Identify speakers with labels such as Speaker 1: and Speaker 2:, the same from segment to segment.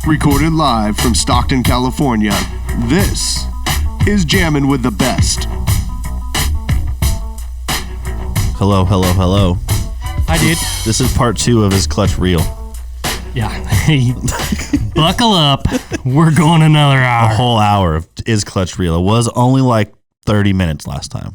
Speaker 1: Recorded live from Stockton, California, this is Jammin with the Best.
Speaker 2: Hello.
Speaker 3: Hi, dude.
Speaker 2: This is part 2 of his clutch reel.
Speaker 3: Yeah. Buckle up. We're going another hour.
Speaker 2: A whole hour of his clutch reel. It was only like 30 minutes last time.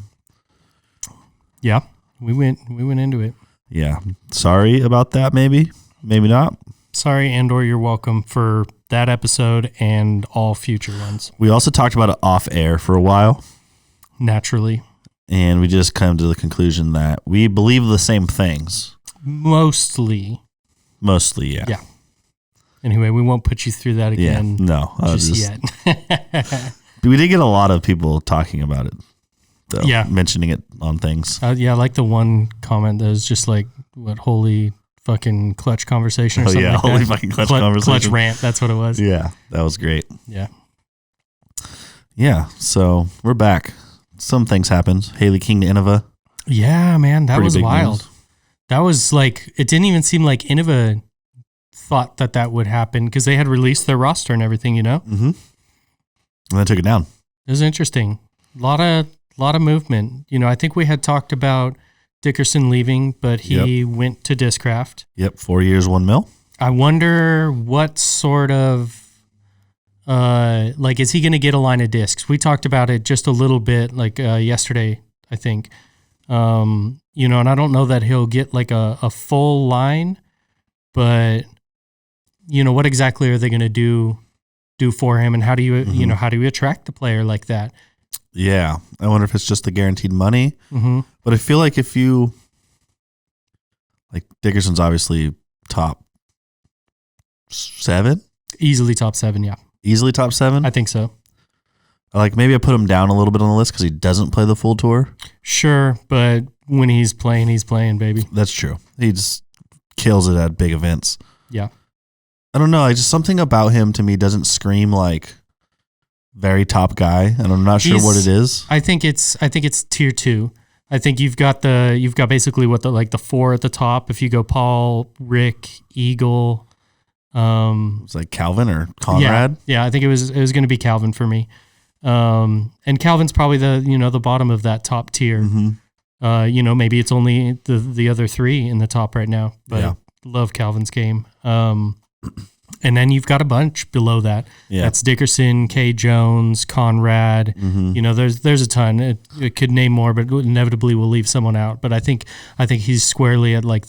Speaker 3: Yeah. We went into it.
Speaker 2: Yeah. Sorry about that, maybe. Maybe not.
Speaker 3: Sorry, and/or you're welcome for that episode and all future ones.
Speaker 2: We also talked about it off air for a while.
Speaker 3: Naturally.
Speaker 2: And we just come to the conclusion that we believe the same things.
Speaker 3: Mostly,
Speaker 2: yeah.
Speaker 3: Yeah. Anyway, we won't put you through that again.
Speaker 2: Yeah, no.
Speaker 3: Just yet.
Speaker 2: We did get a lot of people talking about it, though.
Speaker 3: Yeah.
Speaker 2: Mentioning it on things.
Speaker 3: Yeah, I like the one comment that was just like, what, holy fucking clutch conversation or something like
Speaker 2: holy
Speaker 3: that.
Speaker 2: fucking clutch conversation.
Speaker 3: Clutch rant, that's what it was.
Speaker 2: Yeah, that was great.
Speaker 3: Yeah.
Speaker 2: Yeah, so we're back. Some things happened. Hailey King to Innova.
Speaker 3: Yeah, man, that
Speaker 2: Pretty
Speaker 3: was
Speaker 2: big
Speaker 3: wild.
Speaker 2: news.
Speaker 3: That was like, it didn't even seem like Innova thought that would happen because they had released their roster and everything, you know?
Speaker 2: Mm-hmm. And then took it down.
Speaker 3: It was interesting. A lot of movement. You know, I think we had talked about Dickerson leaving, but he went to Discraft.
Speaker 2: Yep, 4 years, $1 million.
Speaker 3: I wonder what sort of, is he going to get a line of discs? We talked about it just a little bit, yesterday, I think. You know, and I don't know that he'll get like a full line, but you know, what exactly are they going to do for him, and how do you, how do you attract the player like that?
Speaker 2: Yeah, I wonder if it's just the guaranteed money.
Speaker 3: Mm-hmm.
Speaker 2: But I feel like if you, like Dickerson's obviously top 7?
Speaker 3: Easily top 7, yeah.
Speaker 2: Easily top 7?
Speaker 3: I think so.
Speaker 2: Like maybe I put him down a little bit on the list because he doesn't play the full tour.
Speaker 3: Sure, but when he's playing, baby.
Speaker 2: That's true. He just kills it at big events.
Speaker 3: Yeah.
Speaker 2: I don't know. Just something about him to me doesn't scream like very top guy, and I'm not sure what it is.
Speaker 3: I think it's tier 2. I think you've got basically what the 4 at the top. If you go Paul, Rick, Eagle,
Speaker 2: It's like Calvin or Conrad.
Speaker 3: Yeah. I think it was going to be Calvin for me. And Calvin's probably the bottom of that top tier.
Speaker 2: Mm-hmm.
Speaker 3: Maybe it's only the other 3 in the top right now, but
Speaker 2: yeah.
Speaker 3: Love Calvin's game. And then you've got a bunch below that.
Speaker 2: Yeah.
Speaker 3: That's Dickerson, K. Jones, Conrad.
Speaker 2: Mm-hmm.
Speaker 3: You know, there's a ton. It could name more, but inevitably we'll leave someone out. But I think he's squarely at like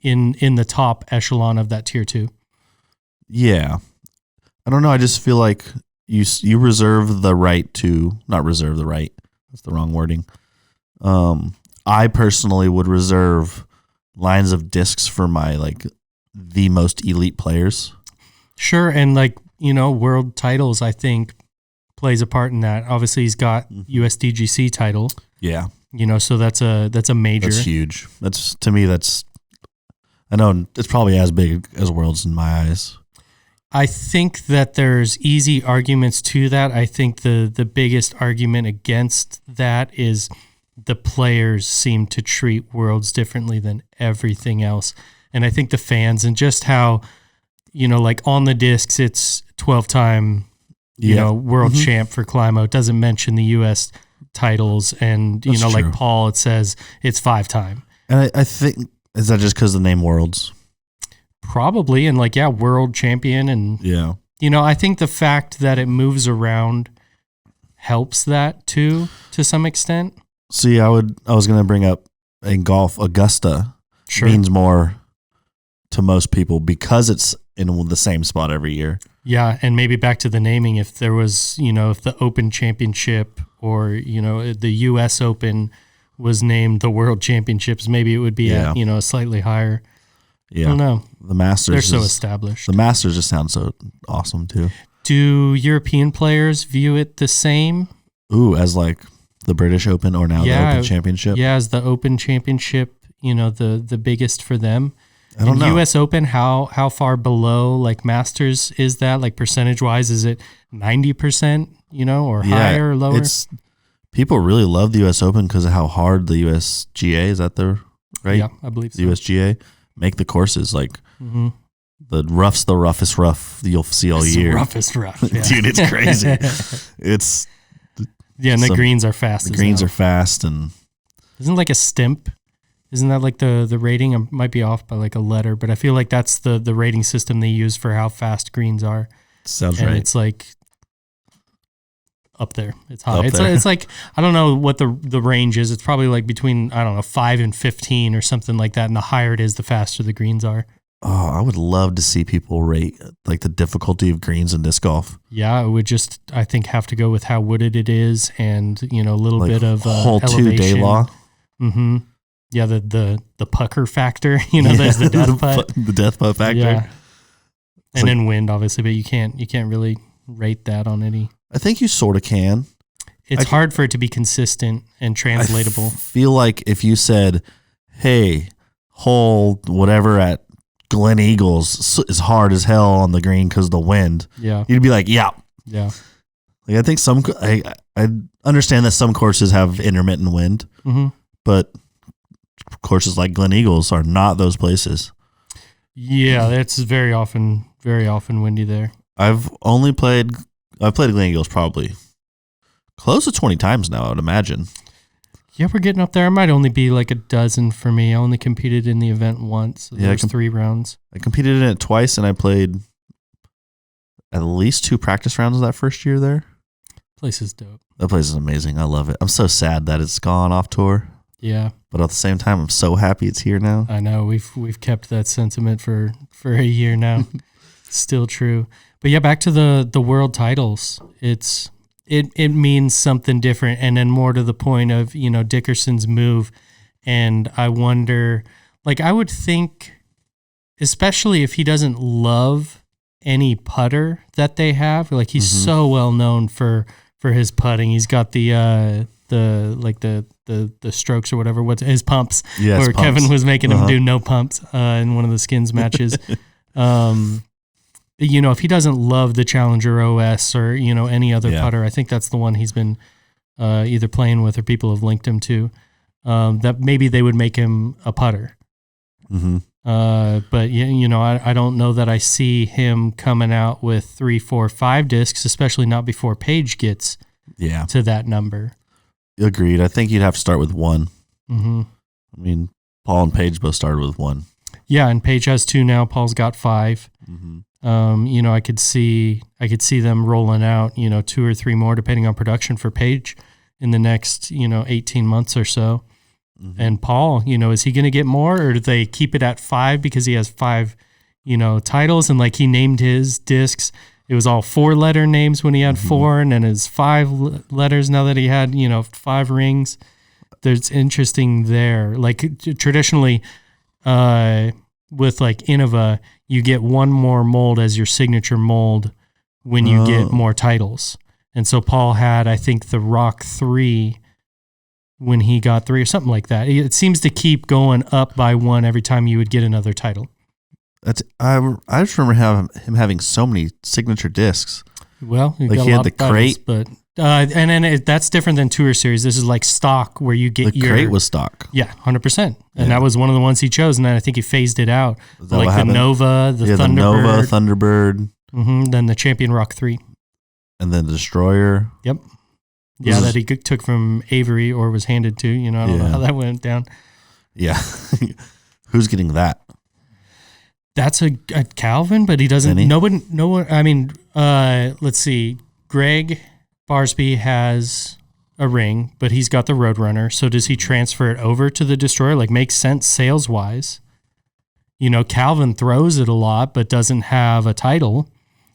Speaker 3: in the top echelon of that tier 2.
Speaker 2: Yeah. I don't know. I just feel like you reserve the right to, not reserve the right. That's the wrong wording. I personally would reserve lines of discs for my the most elite players. Sure,
Speaker 3: and world titles I think plays a part in that. Obviously he's got USDGC title.
Speaker 2: Yeah.
Speaker 3: So that's a major.
Speaker 2: That's huge. To me I know it's probably as big as Worlds in my eyes.
Speaker 3: I think that there's easy arguments to that. I think the biggest argument against that is the players seem to treat Worlds differently than everything else. And I think the fans and just how, on the discs, it's 12-time, world champ for Climo. It doesn't mention the U.S. titles. And,
Speaker 2: That's true.
Speaker 3: like Paul, it says it's 5-time.
Speaker 2: And I think, is that just because of the name Worlds?
Speaker 3: Probably. And world champion. And, I think the fact that it moves around helps that too, to some extent.
Speaker 2: See, I was going to bring up in golf, Augusta means more to most people because it's in the same spot every year.
Speaker 3: Yeah, and maybe back to the naming, if there was, if the Open Championship or, the U.S. Open was named the World Championships, maybe it would be at, a slightly higher.
Speaker 2: Yeah.
Speaker 3: I don't know.
Speaker 2: The Masters.
Speaker 3: They're so established.
Speaker 2: The Masters just sound so awesome too.
Speaker 3: Do European players view it the same?
Speaker 2: Ooh, as the British Open or now the Open Championship?
Speaker 3: Yeah, as the Open Championship, the biggest for them.
Speaker 2: I don't know.
Speaker 3: U.S. Open, how far below Masters is that? Percentage wise, is it 90%? Or higher or lower?
Speaker 2: People really love the U.S. Open because of how hard the USGA is. That the right?
Speaker 3: Yeah, I believe so.
Speaker 2: The USGA make the courses The rough's the roughest rough you'll see all
Speaker 3: It's
Speaker 2: year.
Speaker 3: the roughest rough. Yeah.
Speaker 2: Dude, it's crazy. It's
Speaker 3: and the greens are fast.
Speaker 2: The greens are fast, and
Speaker 3: isn't like a stimp? Isn't that like the rating? I might be off by like a letter, but I feel like that's the rating system they use for how fast greens are.
Speaker 2: Sounds
Speaker 3: and
Speaker 2: right.
Speaker 3: It's like up there. It's high. It's like I don't know what the range is. It's probably like between 5 and 15 or something like that. And the higher it is, the faster the greens are.
Speaker 2: Oh, I would love to see people rate like the difficulty of greens in disc golf.
Speaker 3: Yeah, it would just I think have to go with how wooded it is and a little
Speaker 2: like
Speaker 3: bit of
Speaker 2: hole
Speaker 3: elevation.
Speaker 2: 2 day law.
Speaker 3: Mm-hmm. Yeah, the pucker factor. There's the death putt.
Speaker 2: The death putt factor.
Speaker 3: Yeah. And then wind, obviously, but you can't really rate that on any.
Speaker 2: I think you sort of can.
Speaker 3: It's hard for it to be consistent and translatable.
Speaker 2: I feel like if you said, "Hey, hole whatever at Glen Eagles is hard as hell on the green because of the wind," you'd be like, "Yeah,
Speaker 3: yeah."
Speaker 2: Like I think I understand that some courses have intermittent wind, but courses like Glen Eagles are not those places.
Speaker 3: Yeah, it's very often windy there.
Speaker 2: I've played Glen Eagles probably close to 20 times now, I would imagine.
Speaker 3: Yeah, we're getting up there. It might only be like a dozen for me. I only competed in the event once. So there's 3 rounds.
Speaker 2: I competed in it twice, and I played at least 2 practice rounds that first year there.
Speaker 3: Place is dope.
Speaker 2: That place is amazing. I love it. I'm so sad that it's gone off tour.
Speaker 3: Yeah.
Speaker 2: But at the same time, I'm so happy it's here now.
Speaker 3: I know. We've kept that sentiment for a year now. Still true. But yeah, back to the world titles. It means something different, and then more to the point of, Dickerson's move. And I wonder, like, I would think, especially if he doesn't love any putter that they have, like he's so well known for his putting. He's got the strokes or whatever. What's his pumps?
Speaker 2: Yes,
Speaker 3: where
Speaker 2: pumps.
Speaker 3: Kevin was making him do no pumps in one of the skins matches. If he doesn't love the Challenger OS or any other putter, I think that's the one he's been either playing with or people have linked him to. That maybe they would make him a putter. But I don't know that I see him coming out with 3, 4, 5 discs, especially not before Paige gets to that number.
Speaker 2: Agreed. I think you'd have to start with 1. I mean, Paul and Paige both started with 1.
Speaker 3: Yeah, and Paige has 2 now. Paul's got 5. I could see them rolling out 2 or 3 more depending on production for Paige in the next 18 months or so. And Paul, is he going to get more, or do they keep it at 5 because he has 5 titles, and like he named his discs, it was all 4-letter names when he had 4, and then it's 5 letters now that he had 5 rings. There's interesting there. Like traditionally, with like Innova, you get 1 more mold as your signature mold when you get more titles. And so Paul had, I think, the Rock 3 when he got 3 or something like that. It seems to keep going up by 1 every time you would get another title.
Speaker 2: I just remember him having so many signature discs.
Speaker 3: Well,
Speaker 2: like he had the crate,
Speaker 3: but and then that's different than Tour Series. This is like stock where you get
Speaker 2: the crate was stock.
Speaker 3: Yeah, 100%. And that was one of the ones he chose, and then I think he phased it out. Like the
Speaker 2: happened?
Speaker 3: Nova, the Thunderbird.
Speaker 2: The Nova, Thunderbird.
Speaker 3: Then the Champion Rock 3.
Speaker 2: And then the Destroyer.
Speaker 3: Yep. Yeah, that he took from Avery or was handed to. I don't know how that went down.
Speaker 2: Yeah. Who's getting that?
Speaker 3: That's a Calvin, but he doesn't. No one. I mean, let's see. Greg Barsby has a ring, but he's got the Roadrunner. So does he transfer it over to the Destroyer? Like, makes sense sales wise. Calvin throws it a lot, but doesn't have a title.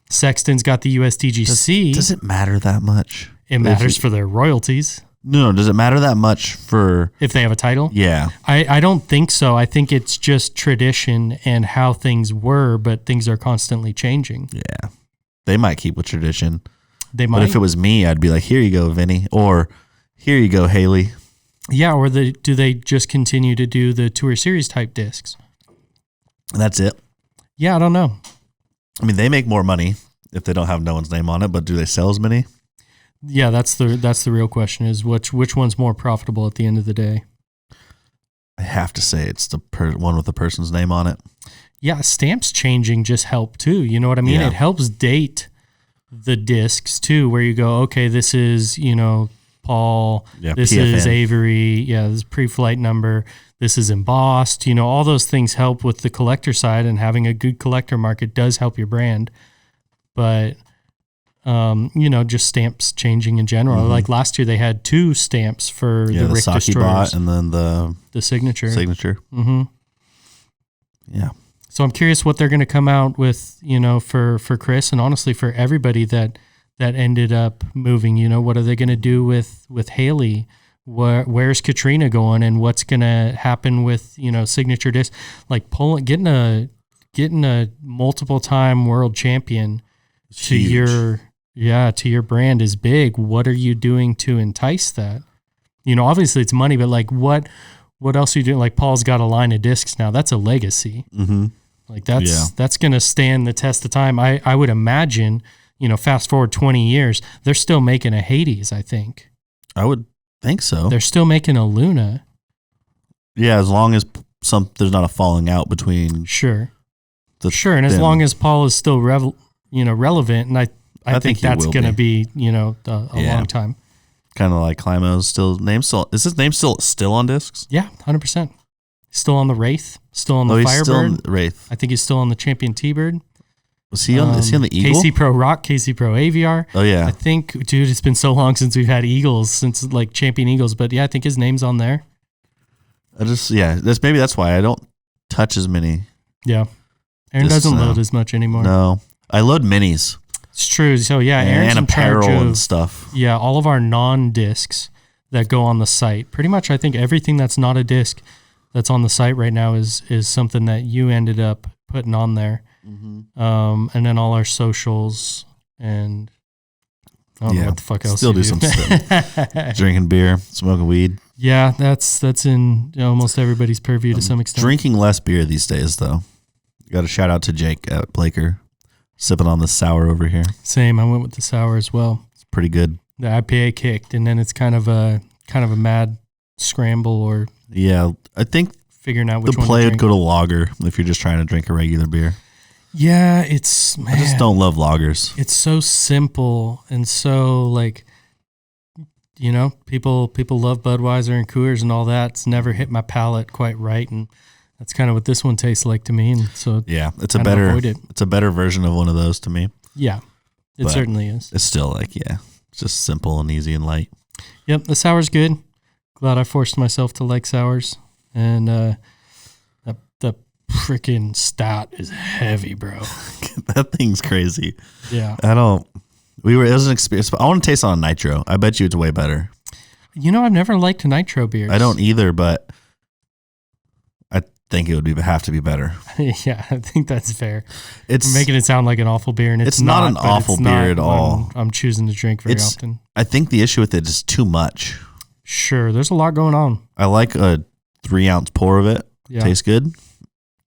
Speaker 3: Sexton's got the USDGC.
Speaker 2: Does it matter that much?
Speaker 3: It matters for their royalties.
Speaker 2: No, does it matter that much for...
Speaker 3: If they have a title?
Speaker 2: Yeah.
Speaker 3: I don't think so. I think it's just tradition and how things were, but things are constantly changing.
Speaker 2: Yeah. They might keep with tradition.
Speaker 3: They might.
Speaker 2: But if it was me, I'd be like, here you go, Vinny. Or, here you go, Hailey.
Speaker 3: Yeah, or do they just continue to do the Tour Series type discs?
Speaker 2: And that's it?
Speaker 3: Yeah, I don't know.
Speaker 2: I mean, they make more money if they don't have no one's name on it, but do they sell as many?
Speaker 3: Yeah, that's the real question is which one's more profitable at the end of the day?
Speaker 2: I have to say it's the one with the person's name on it.
Speaker 3: yeah, stamps changing just help too. You know what I mean?
Speaker 2: Yeah.
Speaker 3: It helps date the discs too, where you go, okay, this is, Paul, this
Speaker 2: PFN.
Speaker 3: is Avery, this is pre-flight number, this is embossed, all those things help with the collector side, and having a good collector market does help your brand. But, just stamps changing in general.
Speaker 2: Mm-hmm.
Speaker 3: Like last year they had 2 stamps for the Rick
Speaker 2: Saki
Speaker 3: Destroyers.
Speaker 2: bot and then the
Speaker 3: signature.
Speaker 2: Mm-hmm. Yeah.
Speaker 3: So I'm curious what they're going to come out with, for Chris, and honestly for everybody that ended up moving. What are they going to do with Hailey? Where's Katrina going, and what's going to happen with signature disc? Like getting a multiple time world champion to your brand is big. What are you doing to entice that? Obviously it's money, but like what else are you doing? Like Paul's got a line of discs now. That's a legacy.
Speaker 2: Mm-hmm.
Speaker 3: Like that's going to stand the test of time. I would imagine, fast forward 20 years, they're still making a Hades, I think.
Speaker 2: I would think so.
Speaker 3: They're still making a Luna.
Speaker 2: Yeah, as long as there's not a falling out between.
Speaker 3: Sure. And as long as Paul is still relevant, and I think that's going to be, a long time.
Speaker 2: Kind of like Climo's is his name still on discs?
Speaker 3: Yeah, 100%. Still on the Wraith, still on the
Speaker 2: he's
Speaker 3: Firebird.
Speaker 2: Still on the Wraith.
Speaker 3: I think he's still on the Champion T-Bird.
Speaker 2: Is he on the Eagle?
Speaker 3: KC Pro Rock, KC Pro AVR.
Speaker 2: Oh yeah.
Speaker 3: I think, dude, it's been so long since we've had Eagles, since like Champion Eagles, but yeah, I think his name's on there.
Speaker 2: That's why I don't touch as many.
Speaker 3: Yeah. Aaron doesn't load as much anymore.
Speaker 2: No. I load minis.
Speaker 3: It's true. So yeah, Aaron's
Speaker 2: and
Speaker 3: in charge
Speaker 2: apparel
Speaker 3: of,
Speaker 2: and stuff.
Speaker 3: Yeah, all of our non-discs that go on the site. Pretty much I think everything that's not a disc that's on the site right now is something that you ended up putting on there. Mm-hmm. And then all our socials, and I don't know what the fuck else.
Speaker 2: Still do some stuff. Drinking beer, smoking weed.
Speaker 3: Yeah, that's in almost everybody's purview to some extent.
Speaker 2: Drinking less beer these days, though. Got a shout out to Jake at Blaker, sipping on the sour over here.
Speaker 3: Same. I went with the sour as well.
Speaker 2: It's pretty good.
Speaker 3: The IPA kicked, and then it's kind of a mad scramble, or
Speaker 2: I think
Speaker 3: figuring out which
Speaker 2: the
Speaker 3: one
Speaker 2: play
Speaker 3: to
Speaker 2: would
Speaker 3: drink.
Speaker 2: go to lager if you're just trying to drink a regular beer.
Speaker 3: Yeah,
Speaker 2: I just don't love lagers.
Speaker 3: It's so simple and so like, people love Budweiser and Coors and all that. It's never hit my palate quite right, and that's kind of what this one tastes like to me. And so
Speaker 2: it's a better version of one of those to me.
Speaker 3: Yeah, it certainly is.
Speaker 2: It's still it's just simple and easy and light.
Speaker 3: Yep, the sour's good. Glad I forced myself to like sours, and the freaking stout is heavy, bro.
Speaker 2: That thing's crazy.
Speaker 3: Yeah.
Speaker 2: It was an experience, but I want to taste on a nitro. I bet you it's way better.
Speaker 3: I've never liked nitro beers.
Speaker 2: I don't either, but I think it would have to be better.
Speaker 3: Yeah, I think that's fair.
Speaker 2: We're
Speaker 3: making it sound like an awful beer, and it's
Speaker 2: not an awful beer at all.
Speaker 3: I'm choosing to drink very often.
Speaker 2: I think the issue with it is too much.
Speaker 3: Sure, there's a lot going on.
Speaker 2: I like a 3-ounce pour of it.
Speaker 3: Yeah.
Speaker 2: Tastes good.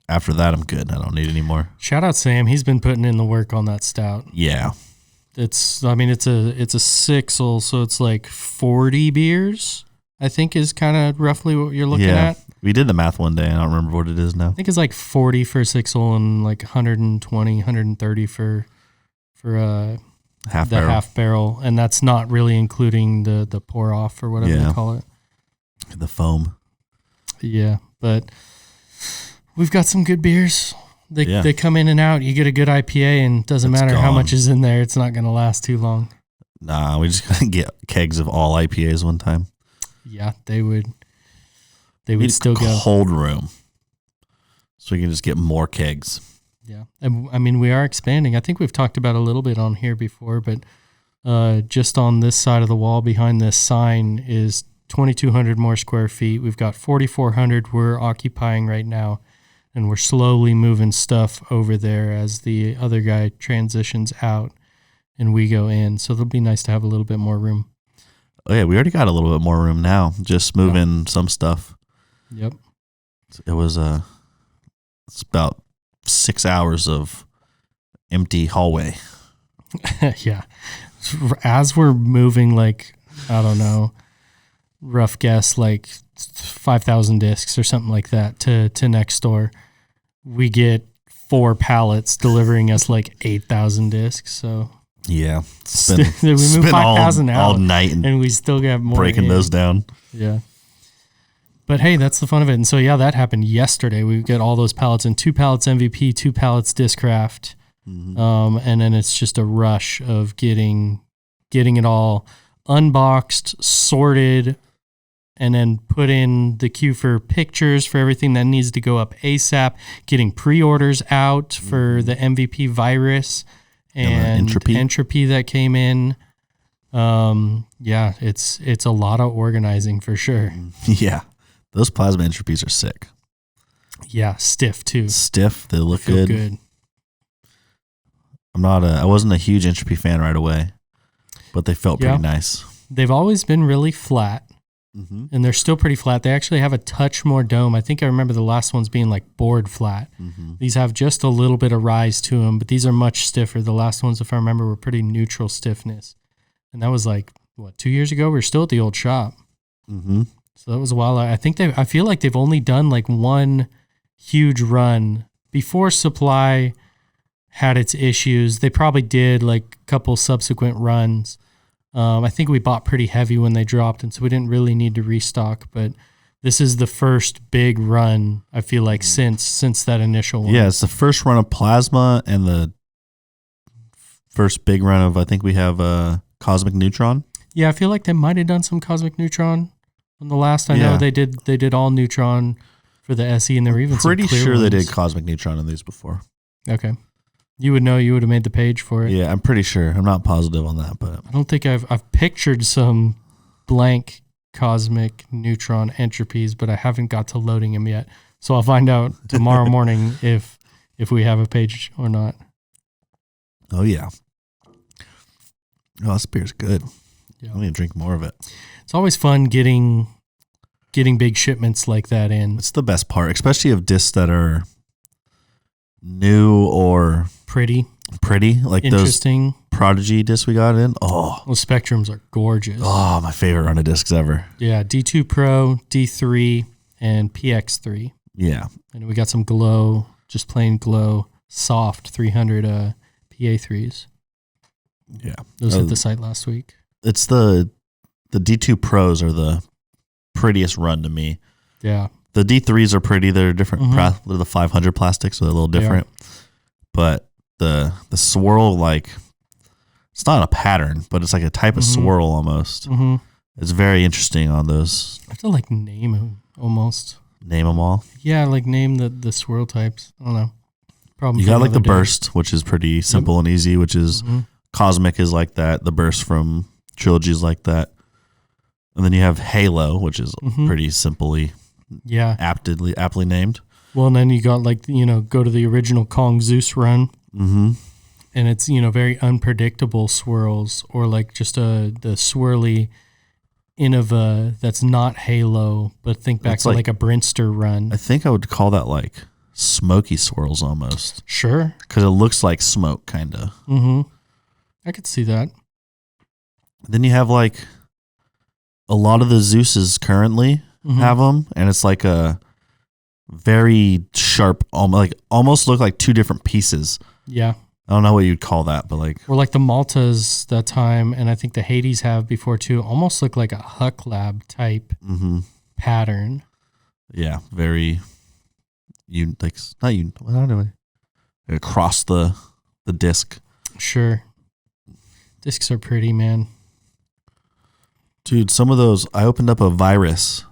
Speaker 2: After that, I'm good. I don't need any more.
Speaker 3: Shout out Sam. He's been putting in the work on that stout.
Speaker 2: Yeah.
Speaker 3: It's a 6-ol, so it's like 40 beers, I think is kind of roughly what you're looking at.
Speaker 2: We did the math one day. I don't remember what it is now.
Speaker 3: I think it's like 40 for a 6-ol and like 120, 130 for half barrel. And that's not really including the pour off or whatever they call it.
Speaker 2: The foam.
Speaker 3: Yeah, but we've got some good beers. They come in and out. You get a good IPA, and it doesn't matter how much is in there. It's not going to last too long.
Speaker 2: Nah, we just gotta get kegs of all IPAs one time.
Speaker 3: Yeah, they would still go.
Speaker 2: Cold room, so we can just get more kegs.
Speaker 3: Yeah, and I mean, we are expanding. I think we've talked about a little bit on here before, but just on this side of the wall behind this sign is 2,200 more square feet. We've got 4,400 we're occupying right now, and we're slowly moving stuff over there as the other guy transitions out and we go in. So it'll be nice to have a little bit more room.
Speaker 2: Oh yeah, we already got a little bit more room now. Just moving some stuff.
Speaker 3: Yep.
Speaker 2: It was it's about 6 hours of empty hallway.
Speaker 3: Yeah. As we're moving, like, I don't know, rough guess, like 5,000 discs or something like that to next door, we get 4 pallets delivering us like 8,000 discs. So
Speaker 2: Yeah.
Speaker 3: we moved 5,000 out
Speaker 2: all night
Speaker 3: and we still got more
Speaker 2: breaking
Speaker 3: in.
Speaker 2: those down.
Speaker 3: Yeah. But hey, that's the fun of it. And so, yeah, that happened yesterday. We get all those pallets in, 2 pallets MVP, 2 pallets Discraft. And then it's just a rush of getting it all unboxed, sorted, and then put in the queue for pictures for everything that needs to go up ASAP, getting pre-orders out for the MVP virus and entropy that came in. Yeah, it's a lot of organizing for sure.
Speaker 2: Yeah. Those plasma entropies are sick.
Speaker 3: Yeah, stiff too.
Speaker 2: Stiff, they look
Speaker 3: Feel
Speaker 2: good.
Speaker 3: good.
Speaker 2: I wasn't a huge entropy fan right away, but they felt pretty nice.
Speaker 3: They've always been really flat. And they're still pretty flat. They actually have a touch more dome. I think I remember the last ones being like board flat. These have just a little bit of rise to them, but these are much stiffer. The last ones, if I remember, were pretty neutral stiffness. And that was like, 2 years ago? We were still at the old shop. So that was a while. I feel like they've only done like one huge run before supply had its issues. They probably did like a couple subsequent runs. I think we bought pretty heavy when they dropped, and so we didn't really need to restock. But this is the first big run, I feel like, since that initial one.
Speaker 2: Yeah, it's the first run of plasma and the first big run of, I think we have Cosmic Neutron.
Speaker 3: Yeah, I feel like they might have done some Cosmic Neutron on the last. I know they did all Neutron for the SE, and there were even
Speaker 2: pretty
Speaker 3: some clear
Speaker 2: sure
Speaker 3: ones.
Speaker 2: they did Cosmic Neutron in these before.
Speaker 3: Okay. You would know. You would have made the page for it.
Speaker 2: Yeah, I'm pretty sure. I'm not positive on that, but
Speaker 3: I don't think I've pictured some blank Cosmic Neutron entropies, but I haven't got to loading them yet. So I'll find out tomorrow morning if we have a page or not.
Speaker 2: Oh yeah. Oh, this beer's good.
Speaker 3: Yeah.
Speaker 2: I need to drink more of it.
Speaker 3: It's always fun getting big shipments like that in.
Speaker 2: It's the best part, especially of discs that are new or
Speaker 3: pretty,
Speaker 2: like
Speaker 3: interesting.
Speaker 2: Those Prodigy discs we got in. Oh,
Speaker 3: those Spectrums are gorgeous.
Speaker 2: Oh, my favorite run of discs ever.
Speaker 3: Yeah, D2 Pro, D3, and PX3.
Speaker 2: Yeah,
Speaker 3: and we got some glow, just plain glow, soft 300 PA3s.
Speaker 2: Yeah,
Speaker 3: those hit the site last week.
Speaker 2: It's the D2 Pros are the prettiest run to me.
Speaker 3: Yeah.
Speaker 2: The D3s are pretty. They're different. They're the 500 plastic, so they're a little different. But the swirl, like, it's not a pattern, but it's like a type of swirl almost. It's very interesting on those.
Speaker 3: I have to like name them almost.
Speaker 2: Name them all?
Speaker 3: Yeah, like name the swirl types. I don't know. Probably
Speaker 2: you got like the burst, which is pretty simple and easy, which is Cosmic is like that. The burst from Trilogy is like that. And then you have Halo, which is pretty simply aptly named.
Speaker 3: Well, and then you got like, go to the original Kong Zeus run. And it's, very unpredictable swirls, or like just the swirly Innova that's not Halo, but think back to like a Brinster run.
Speaker 2: I think I would call that like smoky swirls almost.
Speaker 3: Sure.
Speaker 2: Because it looks like smoke, kind of.
Speaker 3: I could see that.
Speaker 2: Then you have like a lot of the Zeuses currently have them, and it's like a very sharp, almost look like two different pieces.
Speaker 3: Yeah.
Speaker 2: I don't know what you'd call that, but like...
Speaker 3: Or like the Maltas that time, and I think the Hades have before too, almost look like a Huck Lab type pattern.
Speaker 2: Yeah, very... across the disc.
Speaker 3: Sure. Discs are pretty, man.
Speaker 2: Dude, some of those... I opened up a virus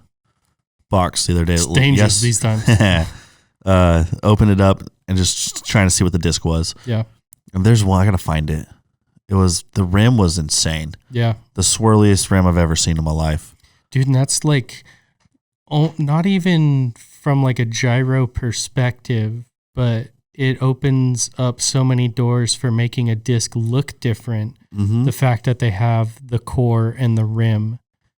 Speaker 2: box the other day.
Speaker 3: It's dangerous these times.
Speaker 2: Opened it up and just trying to see what the disc was.
Speaker 3: Yeah.
Speaker 2: And there's one, I gotta find it. The rim was insane.
Speaker 3: Yeah.
Speaker 2: The swirliest rim I've ever seen in my life.
Speaker 3: Dude, and that's like, not even from like a gyro perspective, but it opens up so many doors for making a disc look different. The fact that they have the core and the rim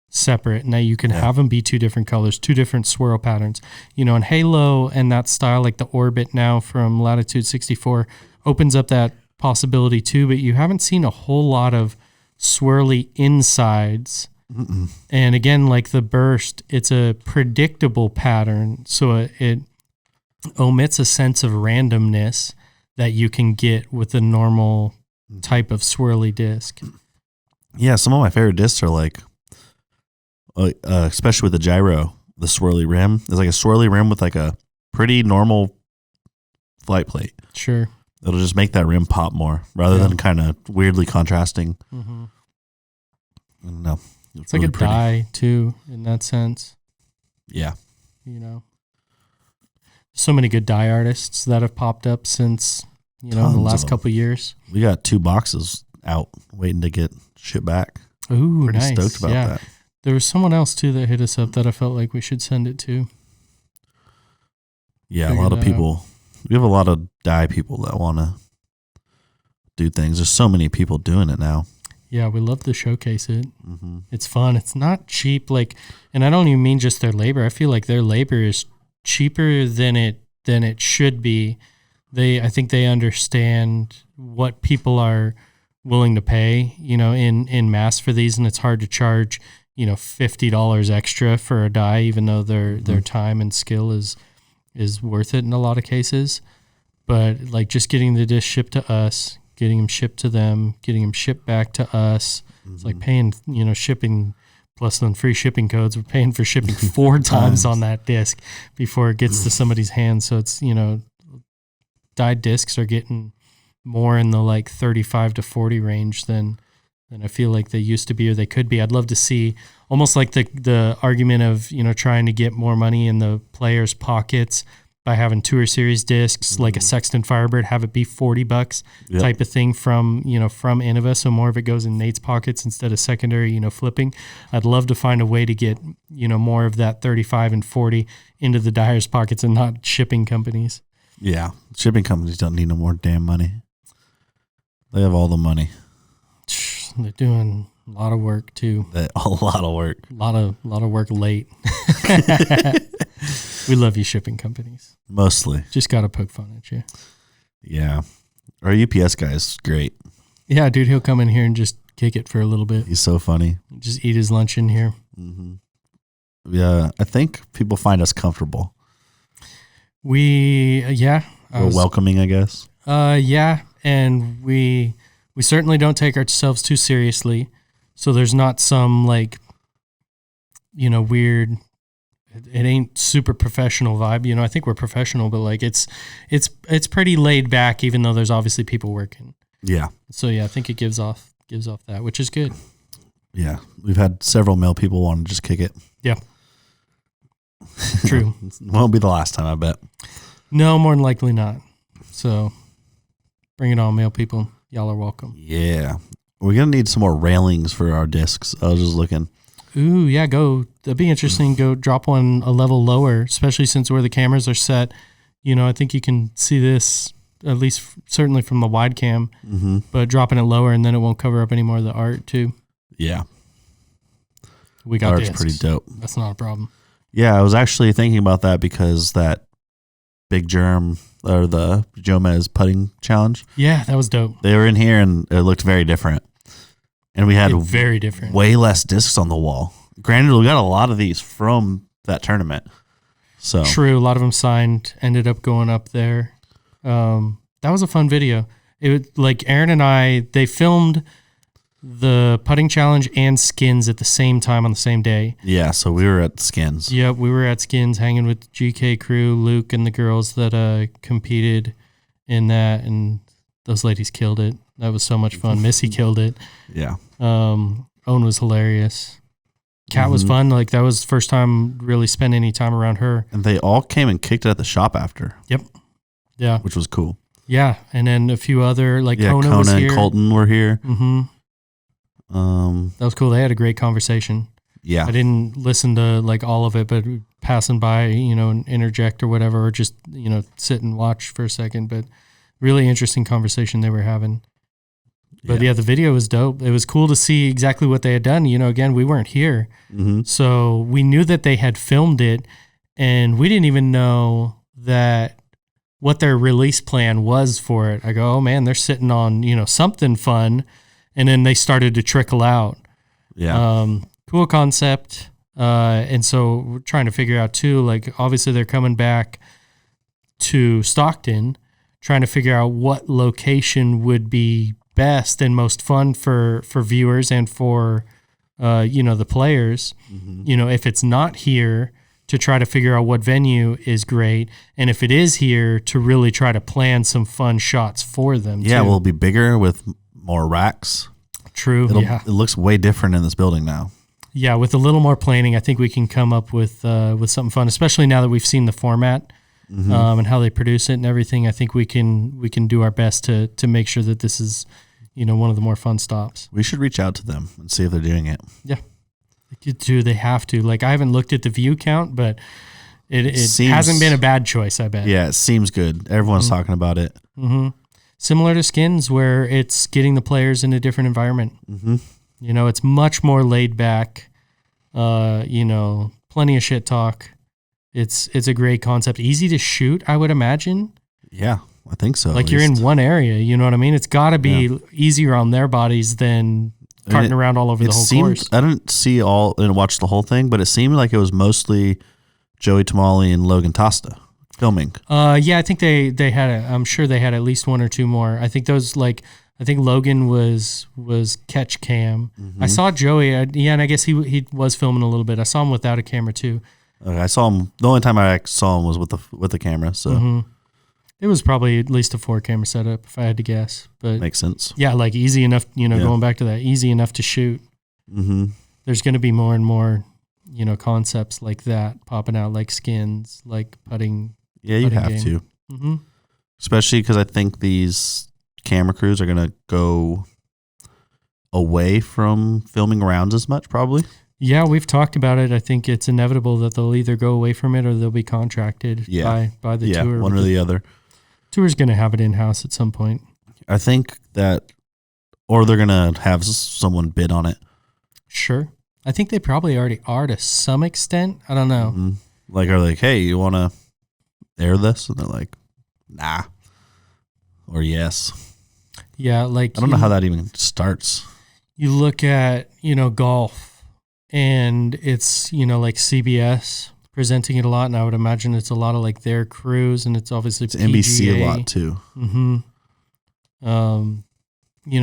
Speaker 3: separate. Now you can have them be two different colors, two different swirl patterns. In Halo and that style, like the Orbit now from Latitude 64, opens up that possibility too, but you haven't seen a whole lot of swirly insides. And again, like the burst, it's a predictable pattern, so it omits a sense of randomness. that you can get with a normal type of swirly disc.
Speaker 2: Yeah, some of my favorite discs are like, especially with the gyro, the swirly rim. It's like a swirly rim with like a pretty normal flight plate.
Speaker 3: Sure.
Speaker 2: It'll just make that rim pop more rather than kind of weirdly contrasting.
Speaker 3: Mm-hmm.
Speaker 2: No,
Speaker 3: it's really like a pretty die too, in that sense.
Speaker 2: Yeah.
Speaker 3: You know, so many good die artists that have popped up since, in the last couple of years.
Speaker 2: We got 2 boxes out waiting to get shipped back.
Speaker 3: Ooh,
Speaker 2: pretty
Speaker 3: nice.
Speaker 2: Stoked about that.
Speaker 3: There was someone else too that hit us up that I felt like we should send it to.
Speaker 2: Yeah, a lot of people. We have a lot of die people that want to do things. There's so many people doing it now.
Speaker 3: Yeah, we love to showcase it. Mm-hmm. It's fun. It's not cheap. And I don't even mean just their labor. I feel like their labor is cheaper than it should be. I think they understand what people are willing to pay, in mass for these, and it's hard to charge, $50 extra for a die, even though their time and skill is worth it in a lot of cases. But just getting the disc shipped to us, getting them shipped to them, getting them shipped back to us. Mm-hmm. It's like paying, shipping plus then free shipping codes. We're paying for shipping 4 times on that disc before it gets to somebody's hands. So it's, dyed discs are getting more in the 35 to 40 range than I feel like they used to be or they could be. I'd love to see almost like the argument of, trying to get more money in the players' pockets by having Tour Series discs, like a Sexton Firebird, have it be $40 type of thing from Innova. So more of it goes in Nate's pockets instead of secondary, flipping. I'd love to find a way to get, more of that 35 and 40 into the dyer's pockets and not shipping companies.
Speaker 2: Yeah. Shipping companies don't need no more damn money. They have all the money.
Speaker 3: They're doing a lot of work too.
Speaker 2: A lot of work.
Speaker 3: A lot of work late. We love you, shipping companies.
Speaker 2: Mostly.
Speaker 3: Just got to poke fun at you.
Speaker 2: Yeah. Our UPS guy's great.
Speaker 3: Yeah, dude, he'll come in here and just kick it for a little bit.
Speaker 2: He's so funny.
Speaker 3: Just eat his lunch in here.
Speaker 2: Mm-hmm. Yeah, I think people find us comfortable.
Speaker 3: We're
Speaker 2: welcoming, I guess.
Speaker 3: Yeah, and we certainly don't take ourselves too seriously. So there's not some weird. It ain't super professional vibe. I think we're professional, but it's pretty laid back, even though there's obviously people working.
Speaker 2: Yeah.
Speaker 3: So yeah, I think it gives off that, which is good.
Speaker 2: Yeah, we've had several male people want to just kick it.
Speaker 3: Yeah. True.
Speaker 2: Won't be the last time, I bet.
Speaker 3: No, more than likely not. So bring it on, male people. Y'all are welcome.
Speaker 2: Yeah. We're going to need some more railings for our discs. I was just looking.
Speaker 3: Ooh, yeah, that'd be interesting. Go drop one a level lower, especially since where the cameras are set. I think you can see this, at least certainly from the wide cam, but dropping it lower and then it won't cover up any more of the art too.
Speaker 2: Yeah.
Speaker 3: We got
Speaker 2: art's pretty dope.
Speaker 3: That's not a problem.
Speaker 2: Yeah, I was actually thinking about that because that Big Germ or the Jomez putting challenge.
Speaker 3: Yeah, that was dope.
Speaker 2: They were in here and it looked very different. And we had
Speaker 3: very different,
Speaker 2: way less discs on the wall. Granted, we got a lot of these from that tournament. So
Speaker 3: true, a lot of them signed, ended up going up there. That was a fun video. It was Aaron and I, they filmed the putting challenge and skins at the same time on the same day.
Speaker 2: Yeah, so we were at skins.
Speaker 3: Yep, we were at skins hanging with GK crew, Luke, and the girls that competed in that, and those ladies killed it. That was so much fun. Missy killed it.
Speaker 2: Yeah.
Speaker 3: Owen was hilarious. Kat was fun. That was the first time really spent any time around her.
Speaker 2: And they all came and kicked it at the shop after.
Speaker 3: Yep. Yeah.
Speaker 2: Which was cool.
Speaker 3: Yeah. And then a few other, Kona was here.
Speaker 2: And Colton were here.
Speaker 3: Mm-hmm. That was cool. They had a great conversation.
Speaker 2: Yeah.
Speaker 3: I didn't listen to all of it, but passing by, and interject or whatever, or just, sit and watch for a second. But really interesting conversation they were having. But yeah, the video was dope. It was cool to see exactly what they had done. Again, we weren't here. Mm-hmm. So we knew that they had filmed it, and we didn't even know what their release plan was for it. I go, oh man, they're sitting on, something fun. And then they started to trickle out.
Speaker 2: Yeah.
Speaker 3: Cool concept. And so we're trying to figure out too, obviously they're coming back to Stockton trying to figure out what location would be best and most fun for viewers and for the players. If it's not here, to try to figure out what venue is great, and if it is here, to really try to plan some fun shots for them.
Speaker 2: Yeah,
Speaker 3: too.
Speaker 2: we'll be bigger with more racks.
Speaker 3: True.
Speaker 2: It looks way different in this building now.
Speaker 3: Yeah, with a little more planning, I think we can come up with something fun, especially now that we've seen the format and how they produce it and everything. I think we can do our best to make sure that this is, one of the more fun stops.
Speaker 2: We should reach out to them and see if they're doing it.
Speaker 3: Yeah, they have to. Like, I haven't looked at the view count, but it hasn't been a bad choice, I bet.
Speaker 2: Yeah, it seems good. Everyone's talking about it.
Speaker 3: Similar to Skins, where it's getting the players in a different environment. It's much more laid back. Plenty of shit talk. It's a great concept. Easy to shoot, I would imagine.
Speaker 2: Yeah, I think so.
Speaker 3: Like, you're in one area, you know what I mean? It's got to be easier on their bodies than carting around all over the whole course.
Speaker 2: I didn't watch the whole thing, but it seemed like it was mostly Joey Tamale and Logan Tosta filming.
Speaker 3: Yeah, I think they had I'm sure they had at least one or two more. I think Logan was catch cam. I saw Joey, and I guess he was filming a little bit. I saw him without a camera too.
Speaker 2: Okay, I saw him. The only time I saw him was with the camera. So
Speaker 3: it was probably at least a 4-camera setup, if I had to guess. But
Speaker 2: makes sense.
Speaker 3: Yeah, like easy enough. Going back to that, easy enough to shoot. There's going to be more and more, concepts like that popping out, like Skins, like putting.
Speaker 2: Yeah, you have to. Especially because I think these camera crews are going to go away from filming rounds as much, probably.
Speaker 3: Yeah, we've talked about it. I think it's inevitable that they'll either go away from it or they'll be contracted by the tour.
Speaker 2: Yeah, one or the other.
Speaker 3: Tour's going to have it in-house at some point.
Speaker 2: I think that, or they're going to have someone bid on it.
Speaker 3: Sure. I think they probably already are to some extent. I don't know.
Speaker 2: Like, are they like, hey, you want to air this? And they're like, nah. Or yes.
Speaker 3: Yeah, like...
Speaker 2: I don't know how that even starts.
Speaker 3: You look at, golf, and it's, like CBS presenting it a lot, and I would imagine it's a lot of, like, their crews, and it's obviously
Speaker 2: it's
Speaker 3: PGA.
Speaker 2: NBC a lot, too.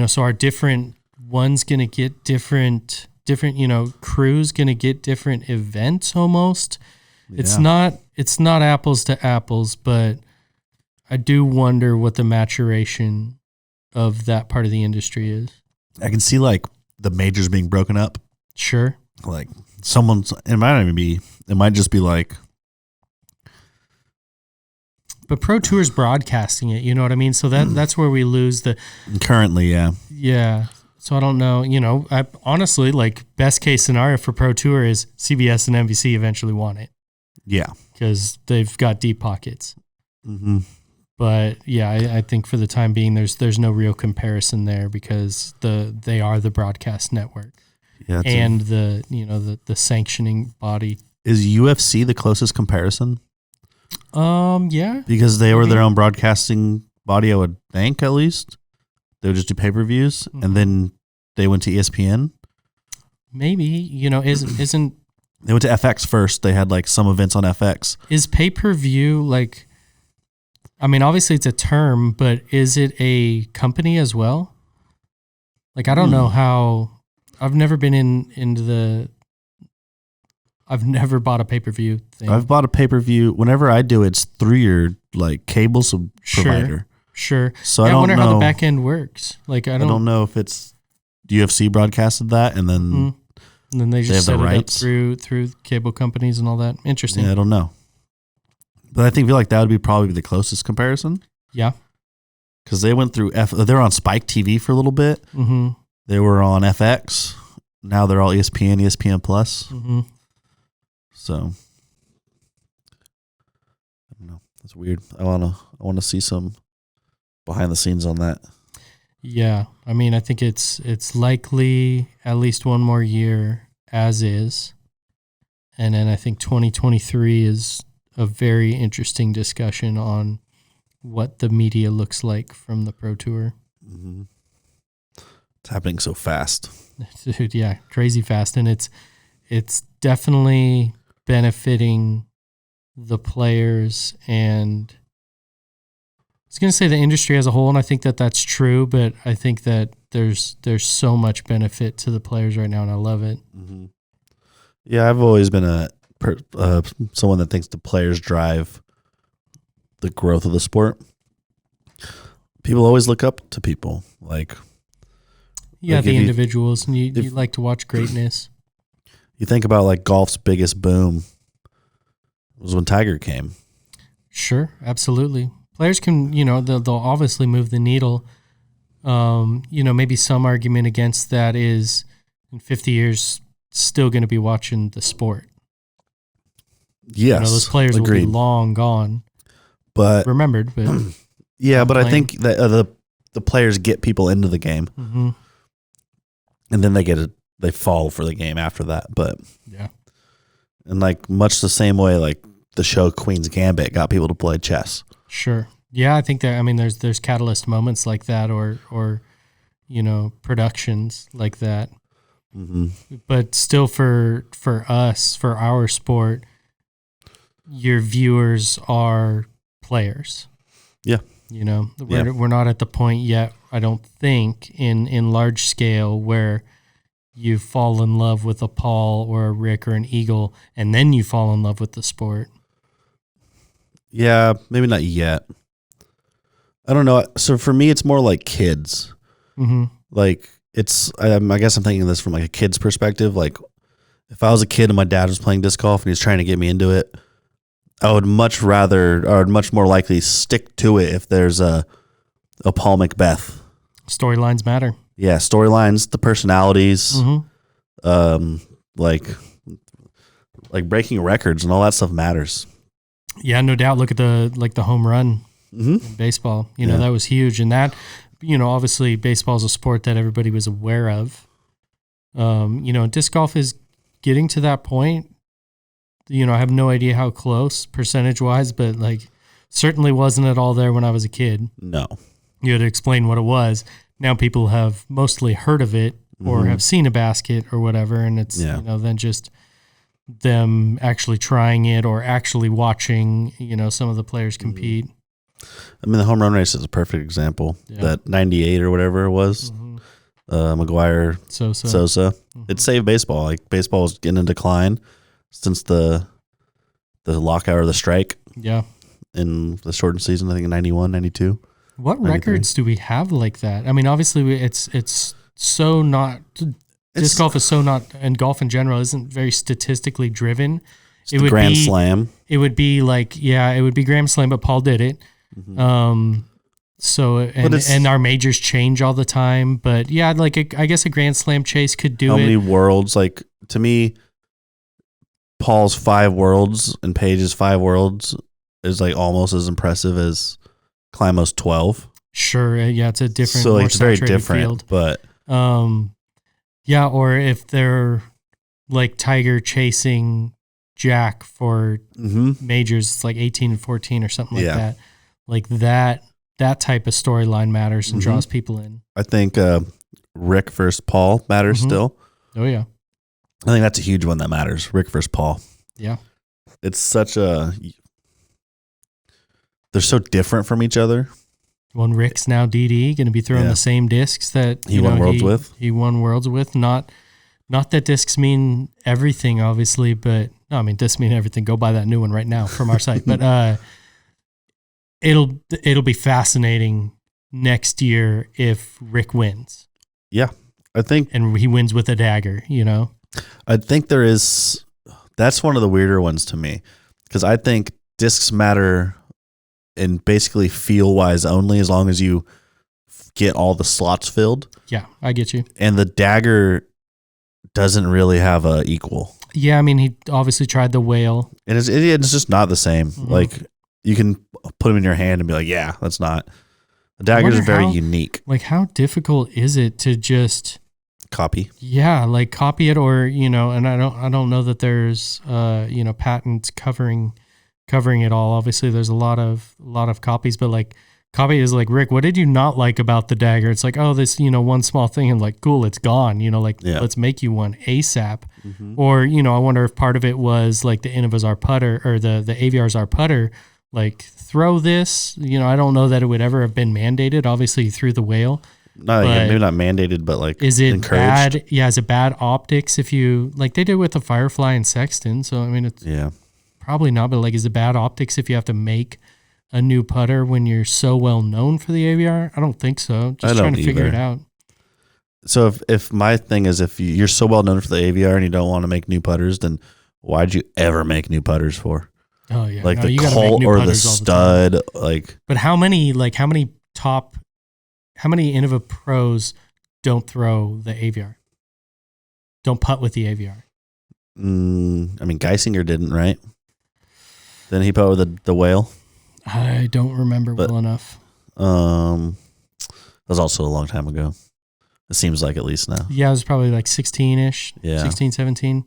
Speaker 3: So our different ones going to get different, crews going to get different events almost. Yeah. It's not apples to apples, but I do wonder what the maturation of that part of the industry is.
Speaker 2: I can see like the majors being broken up.
Speaker 3: Sure.
Speaker 2: Like it might just be like.
Speaker 3: But Pro Tour's broadcasting it, you know what I mean? So that's where we lose the.
Speaker 2: Currently, yeah.
Speaker 3: Yeah. So I don't know, I honestly, like, best case scenario for Pro Tour is CBS and NBC eventually want it.
Speaker 2: Yeah.
Speaker 3: Because they've got deep pockets. But yeah, I think for the time being, there's no real comparison there because they are the broadcast network.
Speaker 2: Yeah.
Speaker 3: And the sanctioning body.
Speaker 2: Is UFC the closest comparison?
Speaker 3: Yeah.
Speaker 2: Because they were their own broadcasting body, I would think, at least. They would just do pay-per-views, and then they went to ESPN.
Speaker 3: Maybe, isn't...
Speaker 2: They went to FX first. They had, like, some events on FX.
Speaker 3: Is pay-per-view, like... I mean, obviously it's a term, but is it a company as well? Like, I don't know how... I've never been into the... I've never bought a pay-per-view thing.
Speaker 2: I've bought a pay-per-view. Whenever I do, it's through your, like, cable provider.
Speaker 3: Sure.
Speaker 2: So I
Speaker 3: wonder how the back end works. Like, I don't
Speaker 2: know if it's UFC broadcasted that and then
Speaker 3: and then they just set it up through cable companies and all that. Interesting.
Speaker 2: Yeah, I don't know. But I feel like that would be probably the closest comparison.
Speaker 3: Yeah.
Speaker 2: Because they went through they were on Spike TV for a little bit. They were on FX. Now they're all ESPN, ESPN Plus. So I don't know. That's weird. I wanna see some behind the scenes on that.
Speaker 3: Yeah. I mean, I think it's likely at least one more year as is. And then I think 2023 is a very interesting discussion on what the media looks like from the Pro Tour.
Speaker 2: It's happening so fast.
Speaker 3: Dude, yeah, crazy fast. And it's definitely benefiting the players and was going to say the industry as a whole, and I think that that's true, but I think that there's so much benefit to the players right now, and I love it.
Speaker 2: Mm-hmm. Yeah, I've always been someone that thinks the players drive the growth of the sport. People always look up to people the
Speaker 3: individuals, and you like to watch greatness.
Speaker 2: You think about like golf's biggest boom was when Tiger came.
Speaker 3: Sure, absolutely. Players can, they'll obviously move the needle. Maybe some argument against that is in 50 years, still going to be watching the sport.
Speaker 2: Yes,
Speaker 3: those players
Speaker 2: agreed.
Speaker 3: will be long gone,
Speaker 2: but
Speaker 3: remembered. But
Speaker 2: yeah, but I think that the players get people into the game,
Speaker 3: mm-hmm.
Speaker 2: and then they fall for the game after that. But
Speaker 3: yeah,
Speaker 2: and like much the same way, like the show Queen's Gambit got people to play chess.
Speaker 3: Sure. Yeah, I think that. I mean, there's catalyst moments like that, or productions like that.
Speaker 2: Mm-hmm.
Speaker 3: But still, for us, for our sport, your viewers are players.
Speaker 2: Yeah.
Speaker 3: We're not at the point yet, I don't think, in large scale where you fall in love with a Paul or a Rick or an Eagle, and then you fall in love with the sport.
Speaker 2: Yeah, maybe not yet. I don't know. So for me, it's more like kids.
Speaker 3: Mm-hmm.
Speaker 2: Like I guess I'm thinking of this from like a kid's perspective. Like if I was a kid and my dad was playing disc golf and he's trying to get me into it, I would much more likely stick to it if there's a Paul Macbeth.
Speaker 3: Storylines matter.
Speaker 2: Yeah, storylines, the personalities,
Speaker 3: mm-hmm.
Speaker 2: like breaking records and all that stuff matters.
Speaker 3: Yeah, no doubt. Look at the home run in baseball. That was huge, and that obviously baseball is a sport that everybody was aware of. Disc golf is getting to that point. I have no idea how close percentage wise, but like certainly wasn't at all there when I was a kid.
Speaker 2: No,
Speaker 3: you had to explain what it was. Now people have mostly heard of it or have seen a basket or whatever, and it's then just them actually trying it or actually watching some of the players compete.
Speaker 2: I mean, the home run race is a perfect example. Yeah. That 98 or whatever it was, McGuire, Sosa. It saved baseball. Like baseball was getting in decline since the lockout or the strike.
Speaker 3: Yeah.
Speaker 2: In the shortened season, I think in 91, 92.
Speaker 3: What 93. Records do we have like that? I mean, obviously it's so not. Disc golf is so not, and golf in general isn't very statistically driven.
Speaker 2: It would Grand Slam.
Speaker 3: It would be like, it would be Grand Slam, but Paul did it. Mm-hmm. And our majors change all the time, but yeah, I guess a Grand Slam chase could do it.
Speaker 2: How many worlds? Like to me, Paul's 5 worlds and Paige's 5 worlds is like almost as impressive as Climo's 12.
Speaker 3: Sure, yeah, it's a different.
Speaker 2: So like, it's very different, field. But
Speaker 3: yeah, or if they're like Tiger chasing Jack for majors, it's like 18 and 14 or something like that. Like that type of storyline matters and draws people in.
Speaker 2: I think Rick versus Paul matters still.
Speaker 3: Oh yeah,
Speaker 2: I think that's a huge one that matters. Rick versus Paul.
Speaker 3: Yeah,
Speaker 2: it's such a. They're so different from each other.
Speaker 3: When Rick's now DD, going to be throwing the same discs that
Speaker 2: he won worlds with.
Speaker 3: He won worlds with. Not that discs mean everything, obviously, but no, I mean discs mean everything. Go buy that new one right now from our site. But it'll be fascinating next year if Rick wins.
Speaker 2: Yeah, I think,
Speaker 3: and he wins with a dagger.
Speaker 2: I think there is. That's one of the weirder ones to me because I think discs matter. And basically feel-wise only as long as you get all the slots filled.
Speaker 3: Yeah, I get you.
Speaker 2: And the dagger doesn't really have a equal.
Speaker 3: Yeah, I mean, he obviously tried the whale.
Speaker 2: And it's just not the same. Like, you can put them in your hand and be like, yeah, that's not. The dagger is very unique.
Speaker 3: Like, how difficult is it to just...
Speaker 2: Copy?
Speaker 3: Yeah, like copy it or, and I don't know that there's, patents covering it all. Obviously there's a lot of copies, but like copy is like, Rick, what did you not like about the dagger? It's like, oh, this, one small thing and like, cool, it's gone, let's make you one ASAP. Or, I wonder if part of it was like the Innova's our putter or the AVR's our putter like throw this. I don't know that it would ever have been mandated. Obviously, you threw the whale.
Speaker 2: Maybe not mandated, but like
Speaker 3: is it
Speaker 2: encouraged.
Speaker 3: Bad? Yeah, is it bad optics if you like they did with the Firefly and Sexton? So I mean, it's probably not. But like, is it bad optics if you have to make a new putter when you're so well known for the AVR? I don't think so. Just trying to figure it out.
Speaker 2: So if my thing is if you're so well known for the AVR and you don't want to make new putters, then why'd you ever make new putters for?
Speaker 3: Oh yeah,
Speaker 2: like the Colt or the stud, like.
Speaker 3: But how many Innova pros don't throw the AVR? Don't putt with the AVR.
Speaker 2: I mean, Geisinger didn't, right? Then he putt with the whale.
Speaker 3: I don't remember well enough.
Speaker 2: That was also a long time ago. It seems like at least now.
Speaker 3: Yeah, it was probably like 16-ish.
Speaker 2: Yeah.
Speaker 3: 16, 17.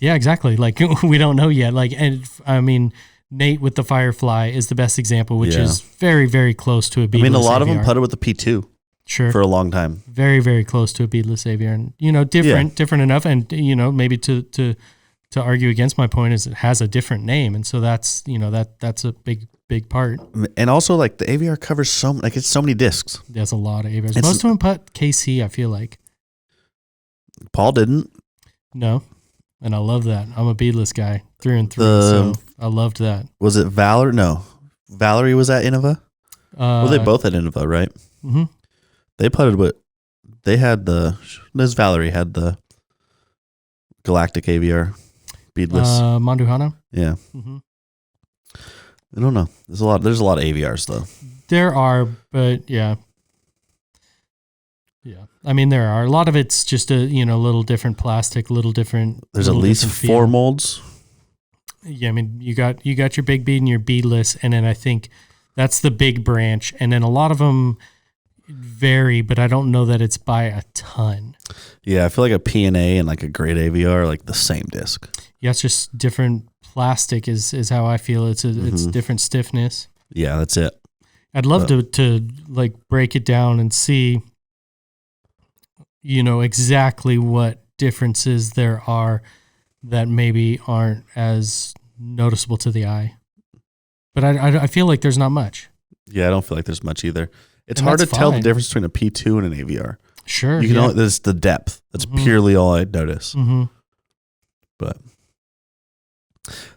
Speaker 3: Yeah, exactly. Like, we don't know yet. Like, and I mean, Nate with the Firefly is the best example, which is very, very close to a beadless AVR.
Speaker 2: I mean, a lot of them putted with the P2.
Speaker 3: Sure.
Speaker 2: For a long time.
Speaker 3: Very, very close to a beadless AVR. And, different enough. And, maybe to argue against my point is it has a different name. And so that's, that's a big part.
Speaker 2: And also, like, the AVR covers it's so many discs.
Speaker 3: There's a lot of AVRs. Most of them put KC, I feel like.
Speaker 2: Paul didn't.
Speaker 3: No. And I love that. I'm a beadless guy through and through. So I loved that. Was it
Speaker 2: Valerie? No. Valerie was at Innova? Well, they both at Innova, right?
Speaker 3: Mm-hmm.
Speaker 2: They putted with, Valerie had the Galactic AVR beadless.
Speaker 3: Monduhana?
Speaker 2: Yeah.
Speaker 3: Mm-hmm.
Speaker 2: I don't know. There's a lot of AVRs though.
Speaker 3: There are, but yeah. Yeah. I mean, there are. A lot of it's just a, little different plastic, little different.
Speaker 2: There's at least 4 molds.
Speaker 3: Yeah. I mean, you got your big bead and your beadless. And then I think that's the big branch. And then a lot of them vary, but I don't know that it's by a ton.
Speaker 2: Yeah. I feel like a P&A and like a great AVR are like the same disc.
Speaker 3: Yeah. It's just different plastic is how I feel. It's different stiffness.
Speaker 2: Yeah. That's it.
Speaker 3: I'd love to like break it down and see, exactly what differences there are that maybe aren't as noticeable to the eye. But I feel like there's not much.
Speaker 2: Yeah, I don't feel like there's much either. It's hard to tell the difference between a P2 and an AVR.
Speaker 3: Sure.
Speaker 2: You can only, there's the depth. That's purely all I notice.
Speaker 3: Mm-hmm.
Speaker 2: But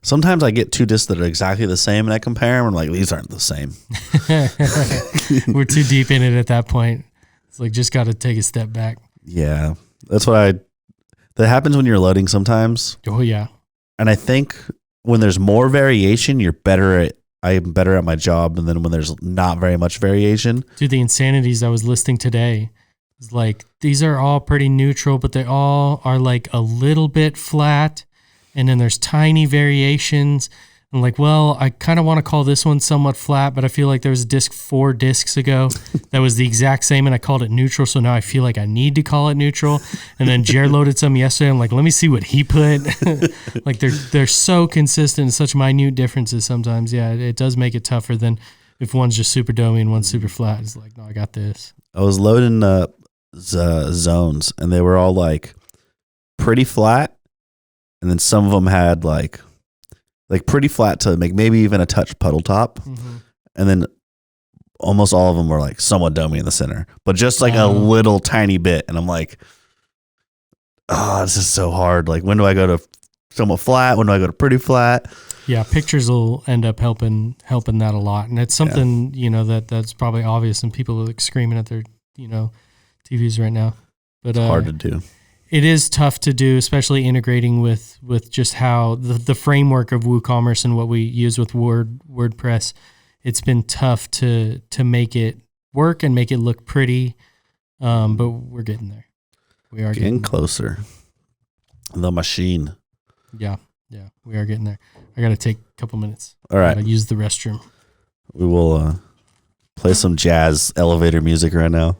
Speaker 2: sometimes I get 2 discs that are exactly the same and I compare them and I'm like, these aren't the same.
Speaker 3: We're too deep in it at that point. It's like, just got to take a step back.
Speaker 2: Yeah. That's what that happens when you're loading sometimes.
Speaker 3: Oh yeah.
Speaker 2: And I think when there's more variation, I am better at my job. And then when there's not very much variation.
Speaker 3: Dude, the insanities I was listing today is like, these are all pretty neutral, but they all are like a little bit flat. And then there's tiny variations. And like, well, I kind of want to call this one somewhat flat, but I feel like there was a disc 4 discs ago that was the exact same, and I called it neutral. So now I feel like I need to call it neutral. And then Jared loaded some yesterday. I'm like, let me see what he put. Like they're so consistent, such minute differences sometimes. Yeah, it does make it tougher than if one's just super domey and one's super flat. It's like, no, I got this.
Speaker 2: I was loading zones, and they were all like pretty flat, and then some of them had like pretty flat to make maybe even a touch puddle top. Mm-hmm. And then almost all of them were like somewhat domey in the center, but just like a little tiny bit. And I'm like, this is so hard. Like, when do I go to somewhat flat? When do I go to pretty flat?
Speaker 3: Yeah. Pictures will end up helping that a lot. And it's something, that's probably obvious and people are like screaming at their, TVs right now, but
Speaker 2: it's hard to do.
Speaker 3: It is tough to do, especially integrating with just how the framework of WooCommerce and what we use with WordPress. It's been tough to make it work and make it look pretty, but we're getting there. We are getting
Speaker 2: closer. The machine.
Speaker 3: Yeah, we are getting there. I got to take a couple minutes.
Speaker 2: All right.
Speaker 3: I gotta use the restroom.
Speaker 2: We will play some jazz elevator music right now.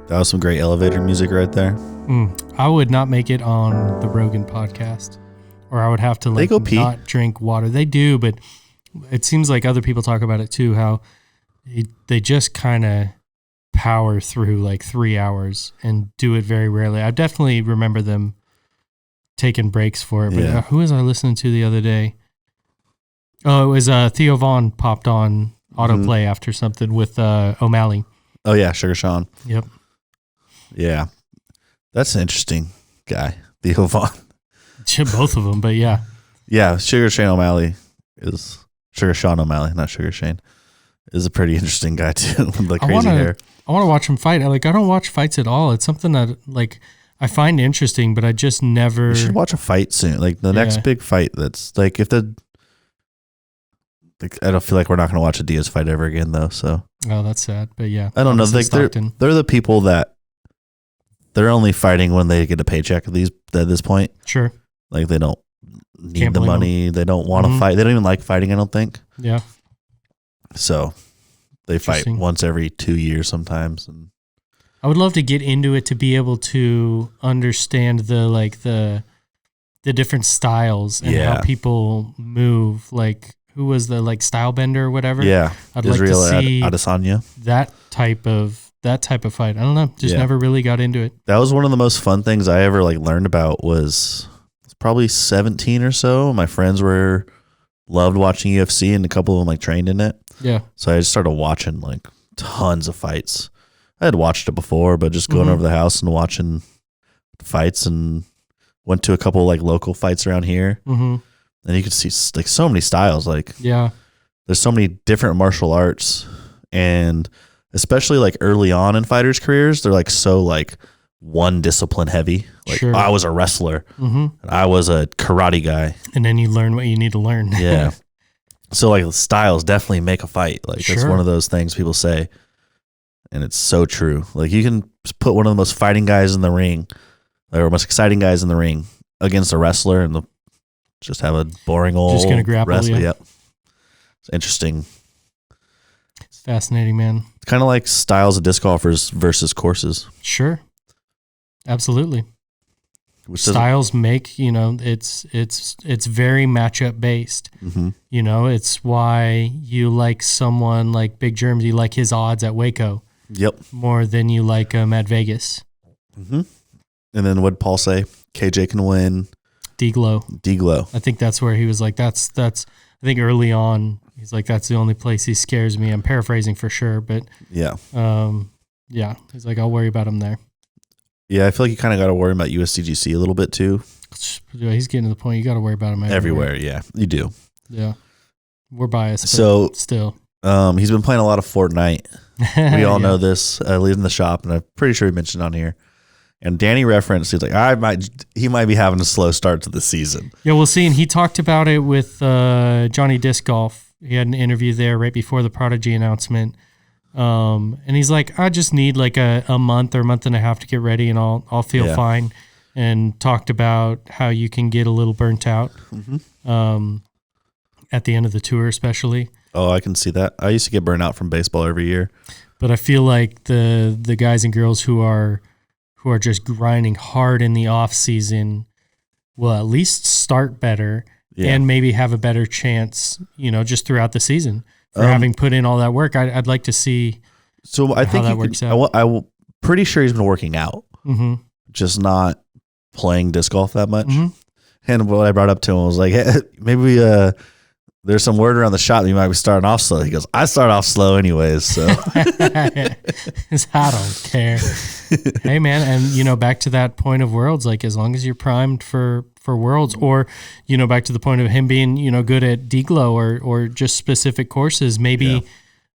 Speaker 2: That was some great elevator music right there.
Speaker 3: I would not make it on the Rogan podcast, or I would have to like not drink water. They do, but it seems like other people talk about it too, how they just kind of power through like 3 hours and do it very rarely. I definitely remember them taking breaks for it. But who was I listening to the other day? Oh, it was Theo Vaughn popped on autoplay after something with O'Malley.
Speaker 2: Oh, yeah, Sugar Sean.
Speaker 3: Yep.
Speaker 2: Yeah. That's an interesting guy, Theo Vaughn.
Speaker 3: Both of them, but yeah.
Speaker 2: Yeah, Sugar Sean O'Malley, not Sugar Shane, is a pretty interesting guy too, with the crazy hair.
Speaker 3: I want to watch him fight. I don't watch fights at all. It's something that like I find interesting, but I just never.
Speaker 2: You should watch a fight soon. Like the next big fight that's like I don't feel like we're not going to watch a Diaz fight ever again though, so.
Speaker 3: Oh, that's sad, but yeah.
Speaker 2: I don't know. Like they're the people that they're only fighting when they get a paycheck at this point.
Speaker 3: Sure.
Speaker 2: Like they don't need the money. Them. They don't want to fight. They don't even like fighting, I don't think.
Speaker 3: Yeah.
Speaker 2: So they fight once every 2 years sometimes. And
Speaker 3: I would love to get into it to be able to understand the different styles and how people move. Like who was the like style bender or whatever?
Speaker 2: Yeah.
Speaker 3: I'd Israel like to see
Speaker 2: Adesanya.
Speaker 3: that type of fight. I don't know. Just never really got into it.
Speaker 2: That was one of the most fun things I ever like learned about was probably 17 or so. My friends loved watching UFC and a couple of them like trained in it.
Speaker 3: Yeah.
Speaker 2: So I just started watching like tons of fights. I had watched it before, but just going over the house and watching fights, and went to a couple like local fights around here. Mm-hmm. And you could see like so many styles. Like there's so many different martial arts, and especially like early on in fighters' careers, they're like so like one discipline heavy. Like I was a wrestler, and I was a karate guy,
Speaker 3: and then you learn what you need to learn.
Speaker 2: Yeah. So like the styles definitely make a fight. Like that's one of those things people say, and it's so true. Like you can put one of the most fighting guys in the ring, or most exciting guys in the ring, against a wrestler, and just have a boring old
Speaker 3: just gonna grapple.
Speaker 2: Wrestler. Yep. It's interesting.
Speaker 3: It's fascinating, man.
Speaker 2: It's kind of like styles of disc golfers versus courses.
Speaker 3: Sure. Absolutely. Styles make, it's very matchup based. Mm-hmm. It's why you like someone like Big Germs, you like his odds at Waco.
Speaker 2: Yep. More
Speaker 3: than you like him at Vegas.
Speaker 2: Mm-hmm. And then what'd Paul say? KJ can win.
Speaker 3: D-Glow.
Speaker 2: D-Glow.
Speaker 3: I think that's where he was like, that's, I think early on, he's like, that's the only place he scares me. I'm paraphrasing for sure, but
Speaker 2: yeah.
Speaker 3: He's like, I'll worry about him there.
Speaker 2: Yeah, I feel like you kind of got to worry about USDGC a little bit too.
Speaker 3: Yeah, he's getting to the point you got to worry about him everywhere.
Speaker 2: Yeah, you do.
Speaker 3: Yeah, we're biased.
Speaker 2: So
Speaker 3: still,
Speaker 2: he's been playing a lot of Fortnite. We all know this. Leaving the shop, and I'm pretty sure he mentioned on here. And Danny referenced, he's like, he might be having a slow start to the season.
Speaker 3: Yeah, we'll see. And he talked about it with Johnny Disc Golf. He had an interview there right before the Prodigy announcement. And he's like, I just need like a month or a month and a half to get ready, and I'll feel fine. And talked about how you can get a little burnt out at the end of the tour, especially.
Speaker 2: Oh, I can see that. I used to get burnt out from baseball every year.
Speaker 3: But I feel like the guys and girls who are just grinding hard in the off season will at least start better and maybe have a better chance, just throughout the season. For having put in all that work, I'd like to see.
Speaker 2: So I think
Speaker 3: how that works out.
Speaker 2: I'm pretty sure he's been working out, just not playing disc golf that much. Mm-hmm. And what I brought up to him was like, hey, maybe there's some word around the shop that you might be starting off slow. He goes, I start off slow anyways, so
Speaker 3: I don't care. Hey man, and back to that point of Worlds, like as long as you're primed for Worlds, or back to the point of him being good at D-Glow or just specific courses, maybe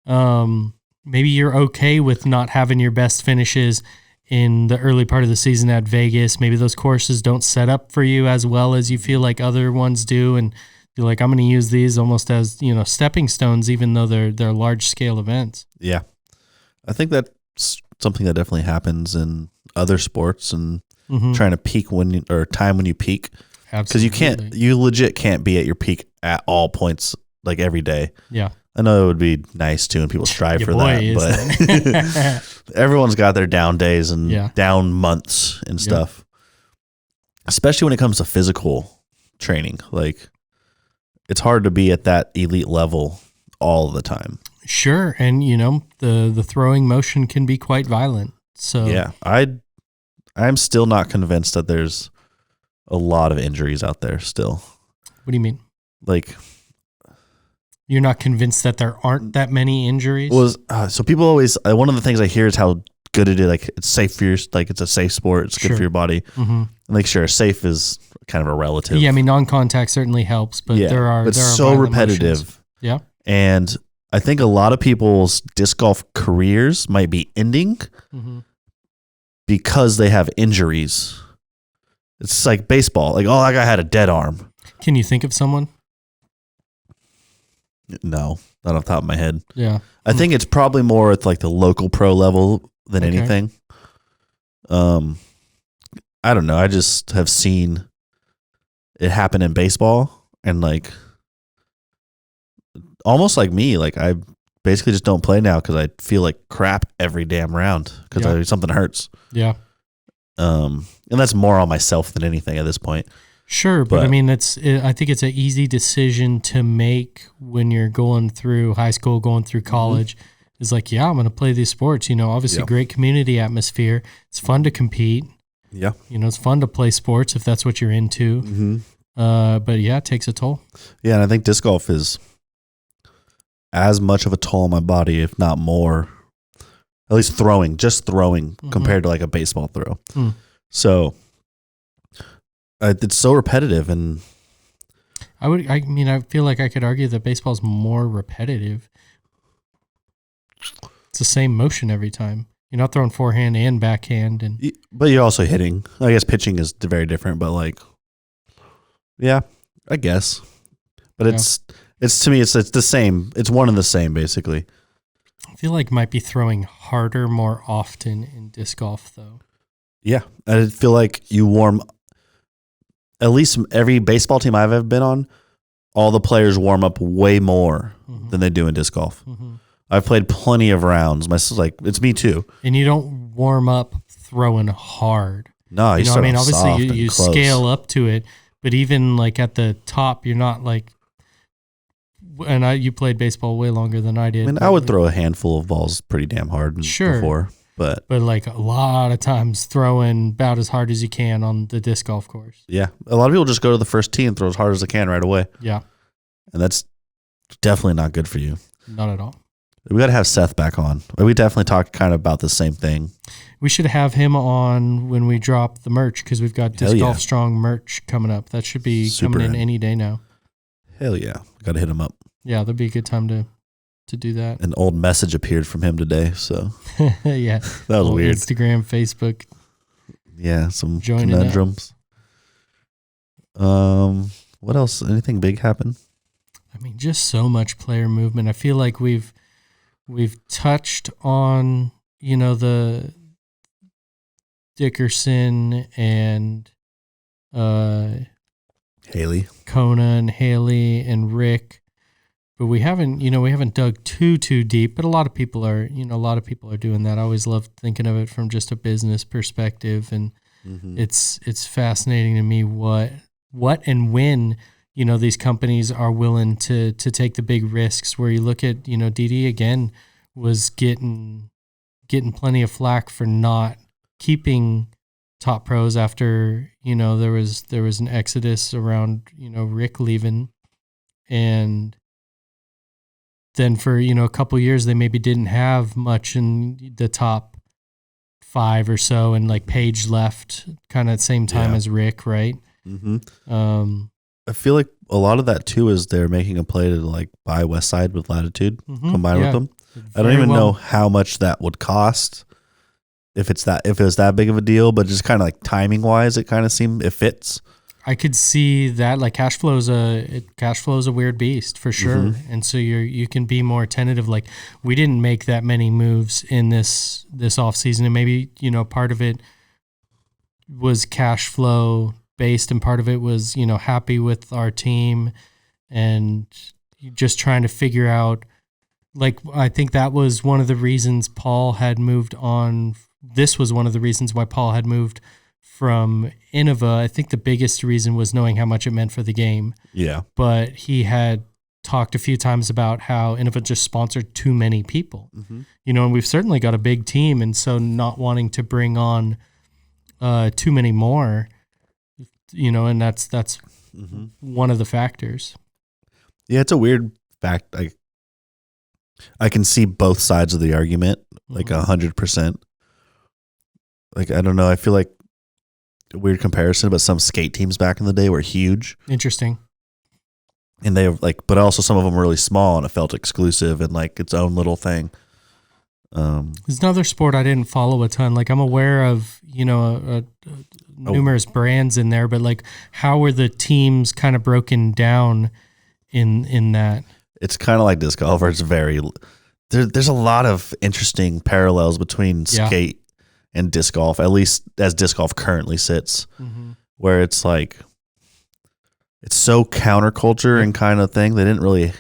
Speaker 3: maybe you're okay with not having your best finishes in the early part of the season at Vegas. Maybe those courses don't set up for you as well as you feel like other ones do, and you're like, I'm going to use these almost as stepping stones, even though they're large scale events.
Speaker 2: Yeah, I think that's something that definitely happens in other sports, and trying to peak time when you peak.
Speaker 3: Absolutely.
Speaker 2: Because you legit can't be at your peak at all points, like every day.
Speaker 3: Yeah.
Speaker 2: I know it would be nice too, and people strive
Speaker 3: Your
Speaker 2: for
Speaker 3: boy
Speaker 2: that, but everyone's got their down days and down months and stuff. Especially when it comes to physical training. Like, it's hard to be at that elite level all the time.
Speaker 3: Sure, and the throwing motion can be quite violent. So
Speaker 2: yeah, I'm still not convinced that there's a lot of injuries out there still.
Speaker 3: What do you mean?
Speaker 2: Like,
Speaker 3: you're not convinced that there aren't that many injuries?
Speaker 2: So people always, one of the things I hear is how good it is. Like, it's safe for it's a safe sport. It's good for your body. Mm-hmm. And like, sure, safe is kind of a relative.
Speaker 3: Yeah, I mean, non-contact certainly helps, but there are
Speaker 2: so repetitive.
Speaker 3: Motions. Yeah.
Speaker 2: And I think a lot of people's disc golf careers might be ending because they have injuries. It's like baseball. Like, oh, that guy had a dead arm.
Speaker 3: Can you think of someone?
Speaker 2: No, not off the top of my head.
Speaker 3: Yeah.
Speaker 2: I think it's probably more at like the local pro level than anything. I don't know. I just have seen it happen in baseball, and like almost like me, like I basically just don't play now because I feel like crap every damn round because something hurts.
Speaker 3: Yeah.
Speaker 2: And that's more on myself than anything at this point.
Speaker 3: Sure, but I mean, I think it's an easy decision to make when you're going through high school, going through college. It's like, yeah, I'm going to play these sports. Obviously, great community atmosphere. It's fun to compete.
Speaker 2: Yeah,
Speaker 3: it's fun to play sports if that's what you're into. Mm-hmm. But yeah, it takes a toll.
Speaker 2: Yeah, and I think disc golf is as much of a toll on my body, if not more. At least throwing compared to like a baseball throw. So. It's so repetitive, and
Speaker 3: I feel like I could argue that baseball's more repetitive. It's the same motion every time. You're not throwing forehand and backhand,
Speaker 2: but you're also hitting. I guess pitching is very different, but like, yeah, I guess. But it's to me, it's the same. It's one and the same, basically.
Speaker 3: I feel like might be throwing harder more often in disc golf, though.
Speaker 2: Yeah, I feel like you warm. At least every baseball team I've ever been on, all the players warm up way more than they do in disc golf. Mm-hmm. I've played plenty of rounds. It's me too.
Speaker 3: And you don't warm up throwing hard.
Speaker 2: No, you start
Speaker 3: obviously you scale up to it, but even like at the top, you're not like. And you played baseball way longer than I did.
Speaker 2: I mean, I would throw a handful of balls pretty damn hard before. But
Speaker 3: like a lot of times throwing about as hard as you can on the disc golf course.
Speaker 2: Yeah. A lot of people just go to the first tee and throw as hard as they can right away.
Speaker 3: Yeah.
Speaker 2: And that's definitely not good for you.
Speaker 3: Not at all.
Speaker 2: We got to have Seth back on. We definitely talked kind of about the same thing.
Speaker 3: We should have him on when we drop the merch because we've got Disc Golf Strong merch coming up. That should be coming in any day now.
Speaker 2: Hell yeah. Got to hit him up.
Speaker 3: Yeah, that'd be a good time to do that.
Speaker 2: An old message appeared from him today, so
Speaker 3: yeah,
Speaker 2: that was weird.
Speaker 3: Instagram, Facebook,
Speaker 2: yeah, some conundrums. What else? Anything big happen?
Speaker 3: I mean, just so much player movement. I feel like we've touched on the Dickerson and
Speaker 2: Hailey,
Speaker 3: Kona and Hailey and Rick. But we haven't dug too deep, but a lot of people are doing that. I always love thinking of it from just a business perspective, and it's fascinating to me what and when these companies are willing to take the big risks. Where you look at DD again was getting plenty of flack for not keeping top pros after there was an exodus around Rick leaving, and then for, a couple years, they maybe didn't have much in the top 5 or so, and like Paige left kind of at the same time as Rick, right? Mm-hmm.
Speaker 2: I feel like a lot of that too is they're making a play to like buy West Side with Latitude, combine with them. I don't even know how much that would cost if it was that big of a deal, but just kind of like timing wise, it kind of seemed it fits. I
Speaker 3: could see that. Like cash flow is a weird beast for sure, and so you can be more tentative. Like we didn't make that many moves in this off season, and maybe part of it was cash flow based, and part of it was happy with our team and just trying to figure out like, I think that was one of the reasons Paul had moved on. This was one of the reasons why Paul had moved from Innova. I think the biggest reason was knowing how much it meant for the game.
Speaker 2: Yeah.
Speaker 3: But he had talked a few times about how Innova just sponsored too many people. You know, and we've certainly got a big team, and so not wanting to bring on too many more, you know, and that's one of the factors.
Speaker 2: Yeah, it's a weird fact. I can see both sides of the argument, like 100%. Like, I don't know. I feel like a weird comparison, but some skate teams back in the day were huge.
Speaker 3: Interesting.
Speaker 2: And they like, but also some of them were really small, and it felt exclusive and like its own little thing.
Speaker 3: There's another sport I didn't follow a ton. Like, I'm aware of, you know, numerous brands in there, but like, how were the teams kind of broken down in that? It's
Speaker 2: kind of like disc golf, where it's there's a lot of interesting parallels between skate and disc golf, at least as disc golf currently sits, where it's like, it's so counterculture and kind of thing. They didn't really,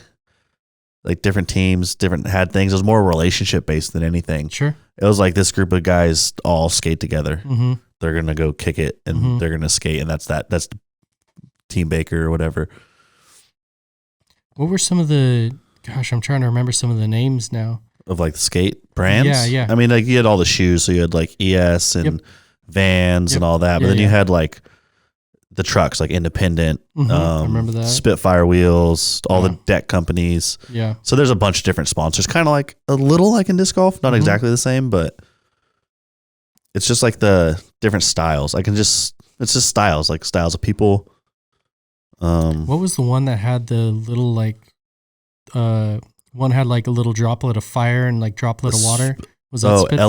Speaker 2: like, different teams, had things. It was more relationship based than anything.
Speaker 3: Sure.
Speaker 2: It was like this group of guys all skate together. They're going to go kick it and they're going to skate. And that's Team Baker or whatever.
Speaker 3: What were some of I'm trying to remember some of the names now.
Speaker 2: Of like the skate brands?
Speaker 3: Yeah.
Speaker 2: I mean, like, you had all the shoes. So you had like ES and Vans and all that. But then you had like the trucks, like Independent,
Speaker 3: I remember that.
Speaker 2: Spitfire wheels, all the deck companies.
Speaker 3: Yeah.
Speaker 2: So there's a bunch of different sponsors, kind of like a little like in disc golf, not exactly the same, but it's just like the different styles. It's just styles, like styles of people.
Speaker 3: What was the one that had the little like, one had like a little droplet of fire and like droplet of water? Was that Spitfire?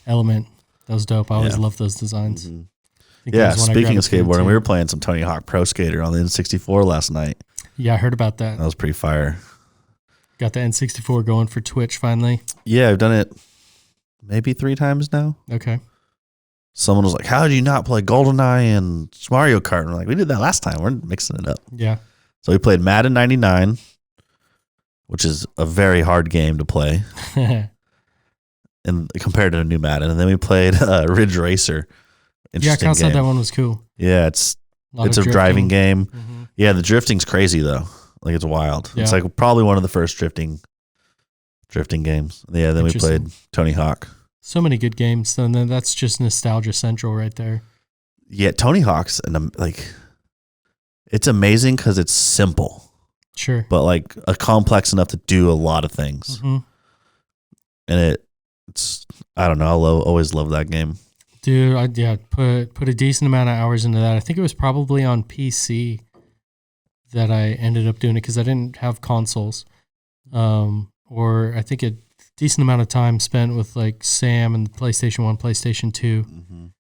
Speaker 3: Element. That was dope. I always loved those designs.
Speaker 2: Yeah, speaking of skateboarding, we were playing some Tony Hawk Pro Skater on the N64 last night.
Speaker 3: Yeah, I heard about that.
Speaker 2: That was pretty fire.
Speaker 3: Got the N64 going for Twitch finally.
Speaker 2: Yeah, I've done it maybe 3 times now.
Speaker 3: Okay.
Speaker 2: Someone was like, how did you not play GoldenEye and Mario Kart? And we're like, we did that last time. We're mixing it up.
Speaker 3: Yeah.
Speaker 2: So we played Madden 99, which is a very hard game to play and compared to a new Madden. And then we played Ridge Racer.
Speaker 3: Yeah, Kyle said that one was cool.
Speaker 2: Yeah, it's a driving game. Yeah, the drifting's crazy though. Like, it's wild. Yeah. It's like probably one of the first drifting games. Yeah, then we played Tony Hawk.
Speaker 3: So many good games. And then that's just nostalgia central right there.
Speaker 2: Yeah, Tony Hawk's like, it's amazing because it's simple.
Speaker 3: Sure.
Speaker 2: But like complex enough to do a lot of things. And it's I don't know. Always love that game.
Speaker 3: Dude, I put a decent amount of hours into that. I think it was probably on PC that I ended up doing it because I didn't have consoles. Or I think a decent amount of time spent with like Sam and the PlayStation 1, PlayStation 2.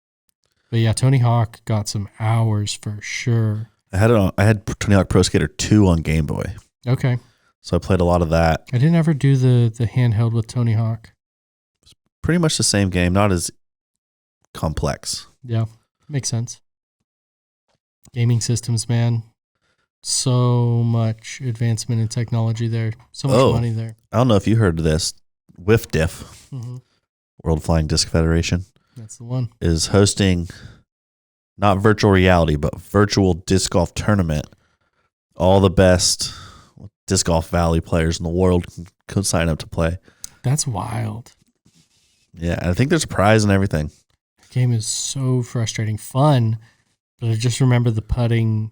Speaker 3: But yeah, Tony Hawk got some hours for sure.
Speaker 2: I had Tony Hawk Pro Skater 2 on Game Boy.
Speaker 3: Okay.
Speaker 2: So I played a lot of that.
Speaker 3: I didn't ever do the handheld with Tony Hawk.
Speaker 2: It's pretty much the same game, not as complex.
Speaker 3: Yeah, makes sense. Gaming systems, man. So much advancement in technology there. So much money there.
Speaker 2: I don't know if you heard of this. WFDIF, World Flying Disc Federation.
Speaker 3: That's the one.
Speaker 2: Is hosting not virtual reality, but virtual disc golf tournament. All the best disc golf valley players in the world can sign up to play.
Speaker 3: That's wild.
Speaker 2: Yeah, I think there's a prize and everything.
Speaker 3: The game is so frustrating. Fun, but I just remember the putting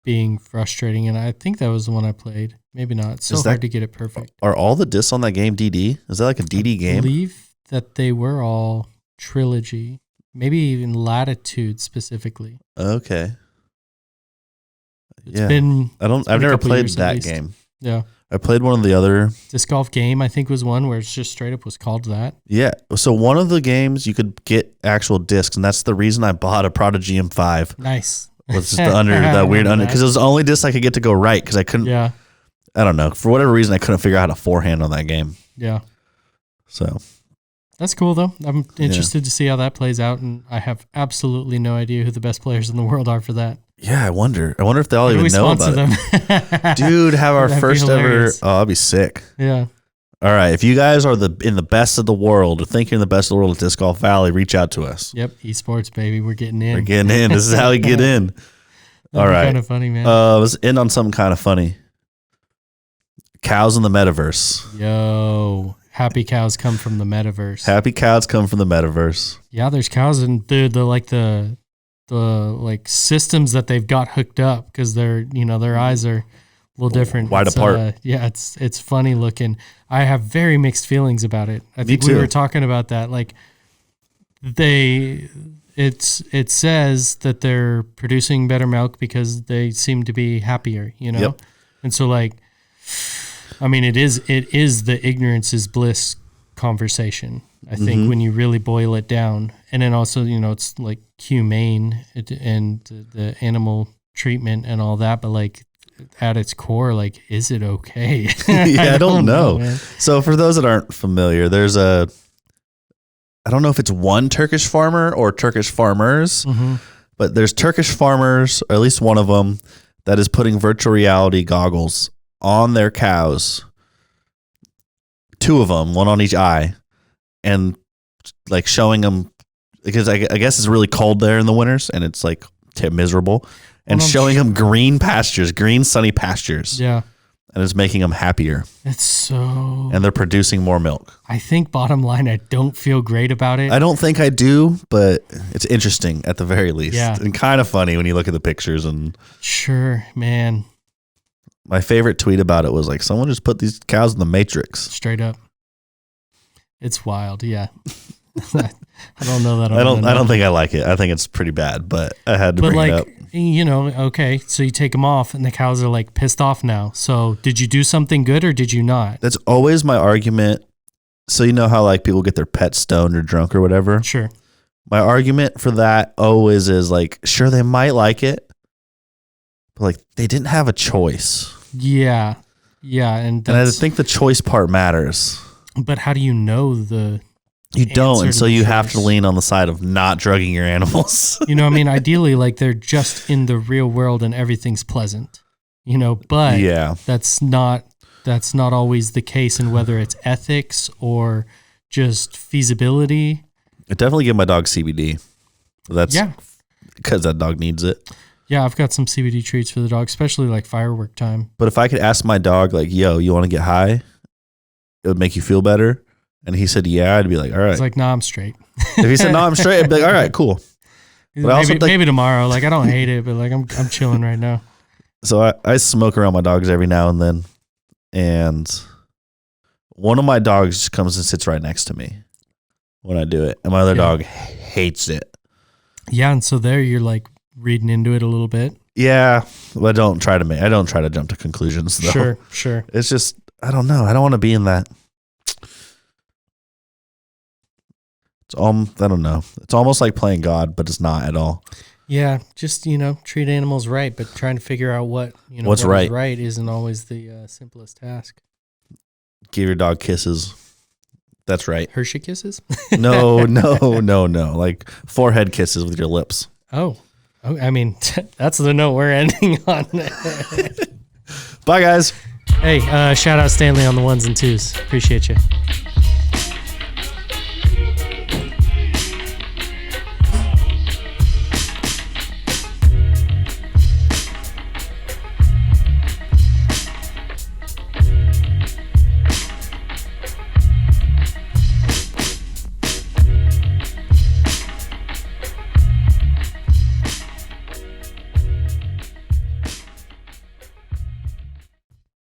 Speaker 3: being frustrating, and I think that was the one I played. Maybe not. It's so hard to get it perfect.
Speaker 2: Are all the discs on that game DD? Is that like a DD game?
Speaker 3: I believe that they were all trilogy. Maybe even Latitude specifically.
Speaker 2: Okay.
Speaker 3: It's been
Speaker 2: I've never played that game.
Speaker 3: Yeah.
Speaker 2: I played one of the other.
Speaker 3: Disc Golf Game, I think, was one where it's just straight up was called that.
Speaker 2: Yeah. So one of the games you could get actual discs, and that's the reason I bought a Prodigy M5.
Speaker 3: Nice.
Speaker 2: Was just that weird under, because it was the only disc I could get to go right, because I couldn't.
Speaker 3: Yeah.
Speaker 2: I don't know. For whatever reason, I couldn't figure out how to forehand on that game.
Speaker 3: Yeah.
Speaker 2: So.
Speaker 3: That's cool, though. I'm interested to see how that plays out, and I have absolutely no idea who the best players in the world are for that.
Speaker 2: Yeah, I wonder if they all even know about
Speaker 3: them?
Speaker 2: it. Dude, have our first ever. Oh, that'd be sick.
Speaker 3: Yeah.
Speaker 2: All right. If you guys are in the best of the world, or think you're in the best of the world at Disc Golf Valley, reach out to us.
Speaker 3: Yep. Esports, baby. We're getting in.
Speaker 2: We're getting in. This is how we get in. All right.
Speaker 3: Kind of funny, man.
Speaker 2: Let's end on something kind of funny. Cows in the metaverse.
Speaker 3: Yo. Happy cows come from the metaverse.
Speaker 2: Happy cows come from the metaverse.
Speaker 3: Yeah, there's cows and the systems that they've got hooked up because their eyes are a little different.
Speaker 2: Wide apart.
Speaker 3: It's funny looking. I have very mixed feelings about it. I think we were talking about that. Like it says that they're producing better milk because they seem to be happier,
Speaker 2: Yep.
Speaker 3: And so like, I mean, it is the ignorance is bliss conversation. I think when you really boil it down, and then also, it's like humane and the animal treatment and all that, but like at its core, like, is it okay?
Speaker 2: I don't know. So for those that aren't familiar, there's I don't know if it's one Turkish farmer or Turkish farmers, but there's Turkish farmers, or at least one of them, that is putting virtual reality goggles on their cows, 2 of them, one on each eye, and like showing them, because I guess it's really cold there in the winters and it's like miserable, and showing them green sunny pastures.
Speaker 3: Yeah.
Speaker 2: And it's making them happier. And they're producing more milk.
Speaker 3: I think bottom line, I don't feel great about it.
Speaker 2: I don't think I do, but it's interesting at the very least.
Speaker 3: Yeah.
Speaker 2: And kind of funny when you look at the pictures. And
Speaker 3: sure, man.
Speaker 2: My favorite tweet about it was like, someone just put these cows in the Matrix.
Speaker 3: Straight up. It's wild, yeah. I don't know that.
Speaker 2: I don't think I like it. I think it's pretty bad, but I had to bring it up.
Speaker 3: Okay, so you take them off and the cows are like pissed off now. So did you do something good or did you not?
Speaker 2: That's always my argument. So you know how like people get their pets stoned or drunk or whatever?
Speaker 3: Sure.
Speaker 2: My argument for that always is like, sure, they might like it, but like they didn't have a choice.
Speaker 3: Yeah. Yeah. And
Speaker 2: I think the choice part matters.
Speaker 3: But how do you know
Speaker 2: you don't, and so you have to lean on the side of not drugging your animals.
Speaker 3: I mean, ideally, like they're just in the real world and everything's pleasant, but
Speaker 2: yeah,
Speaker 3: that's not always the case, and whether it's ethics or just feasibility.
Speaker 2: I definitely give my dog CBD. That's because that dog needs it.
Speaker 3: Yeah, I've got some CBD treats for the dog, especially like firework time.
Speaker 2: But if I could ask my dog, like, yo, you want to get high? It would make you feel better. And he said, yeah, I'd be like, all right.
Speaker 3: He's like, nah, I'm straight.
Speaker 2: If he said, no, I'm straight, I'd be like, all right, cool.
Speaker 3: But maybe tomorrow. Like, I don't hate it, but like, I'm chilling right now.
Speaker 2: So I smoke around my dogs every now and then. And one of my dogs just comes and sits right next to me when I do it. And my other dog hates it.
Speaker 3: Yeah. And so there you're like reading into it a little bit.
Speaker 2: Yeah. But I don't try to jump to conclusions though.
Speaker 3: Sure.
Speaker 2: It's just, I don't know. I don't want to be in that. I don't know. It's almost like playing God, but it's not at all.
Speaker 3: Yeah, just treat animals right, but trying to figure out what's
Speaker 2: what right.
Speaker 3: Right isn't always the simplest task.
Speaker 2: Give your dog kisses. That's right.
Speaker 3: Hershey kisses?
Speaker 2: No. Like forehead kisses with your lips.
Speaker 3: Oh, I mean, that's the note we're ending on.
Speaker 2: Bye, guys.
Speaker 3: Hey, shout out Stanley on the 1s and 2s. Appreciate you.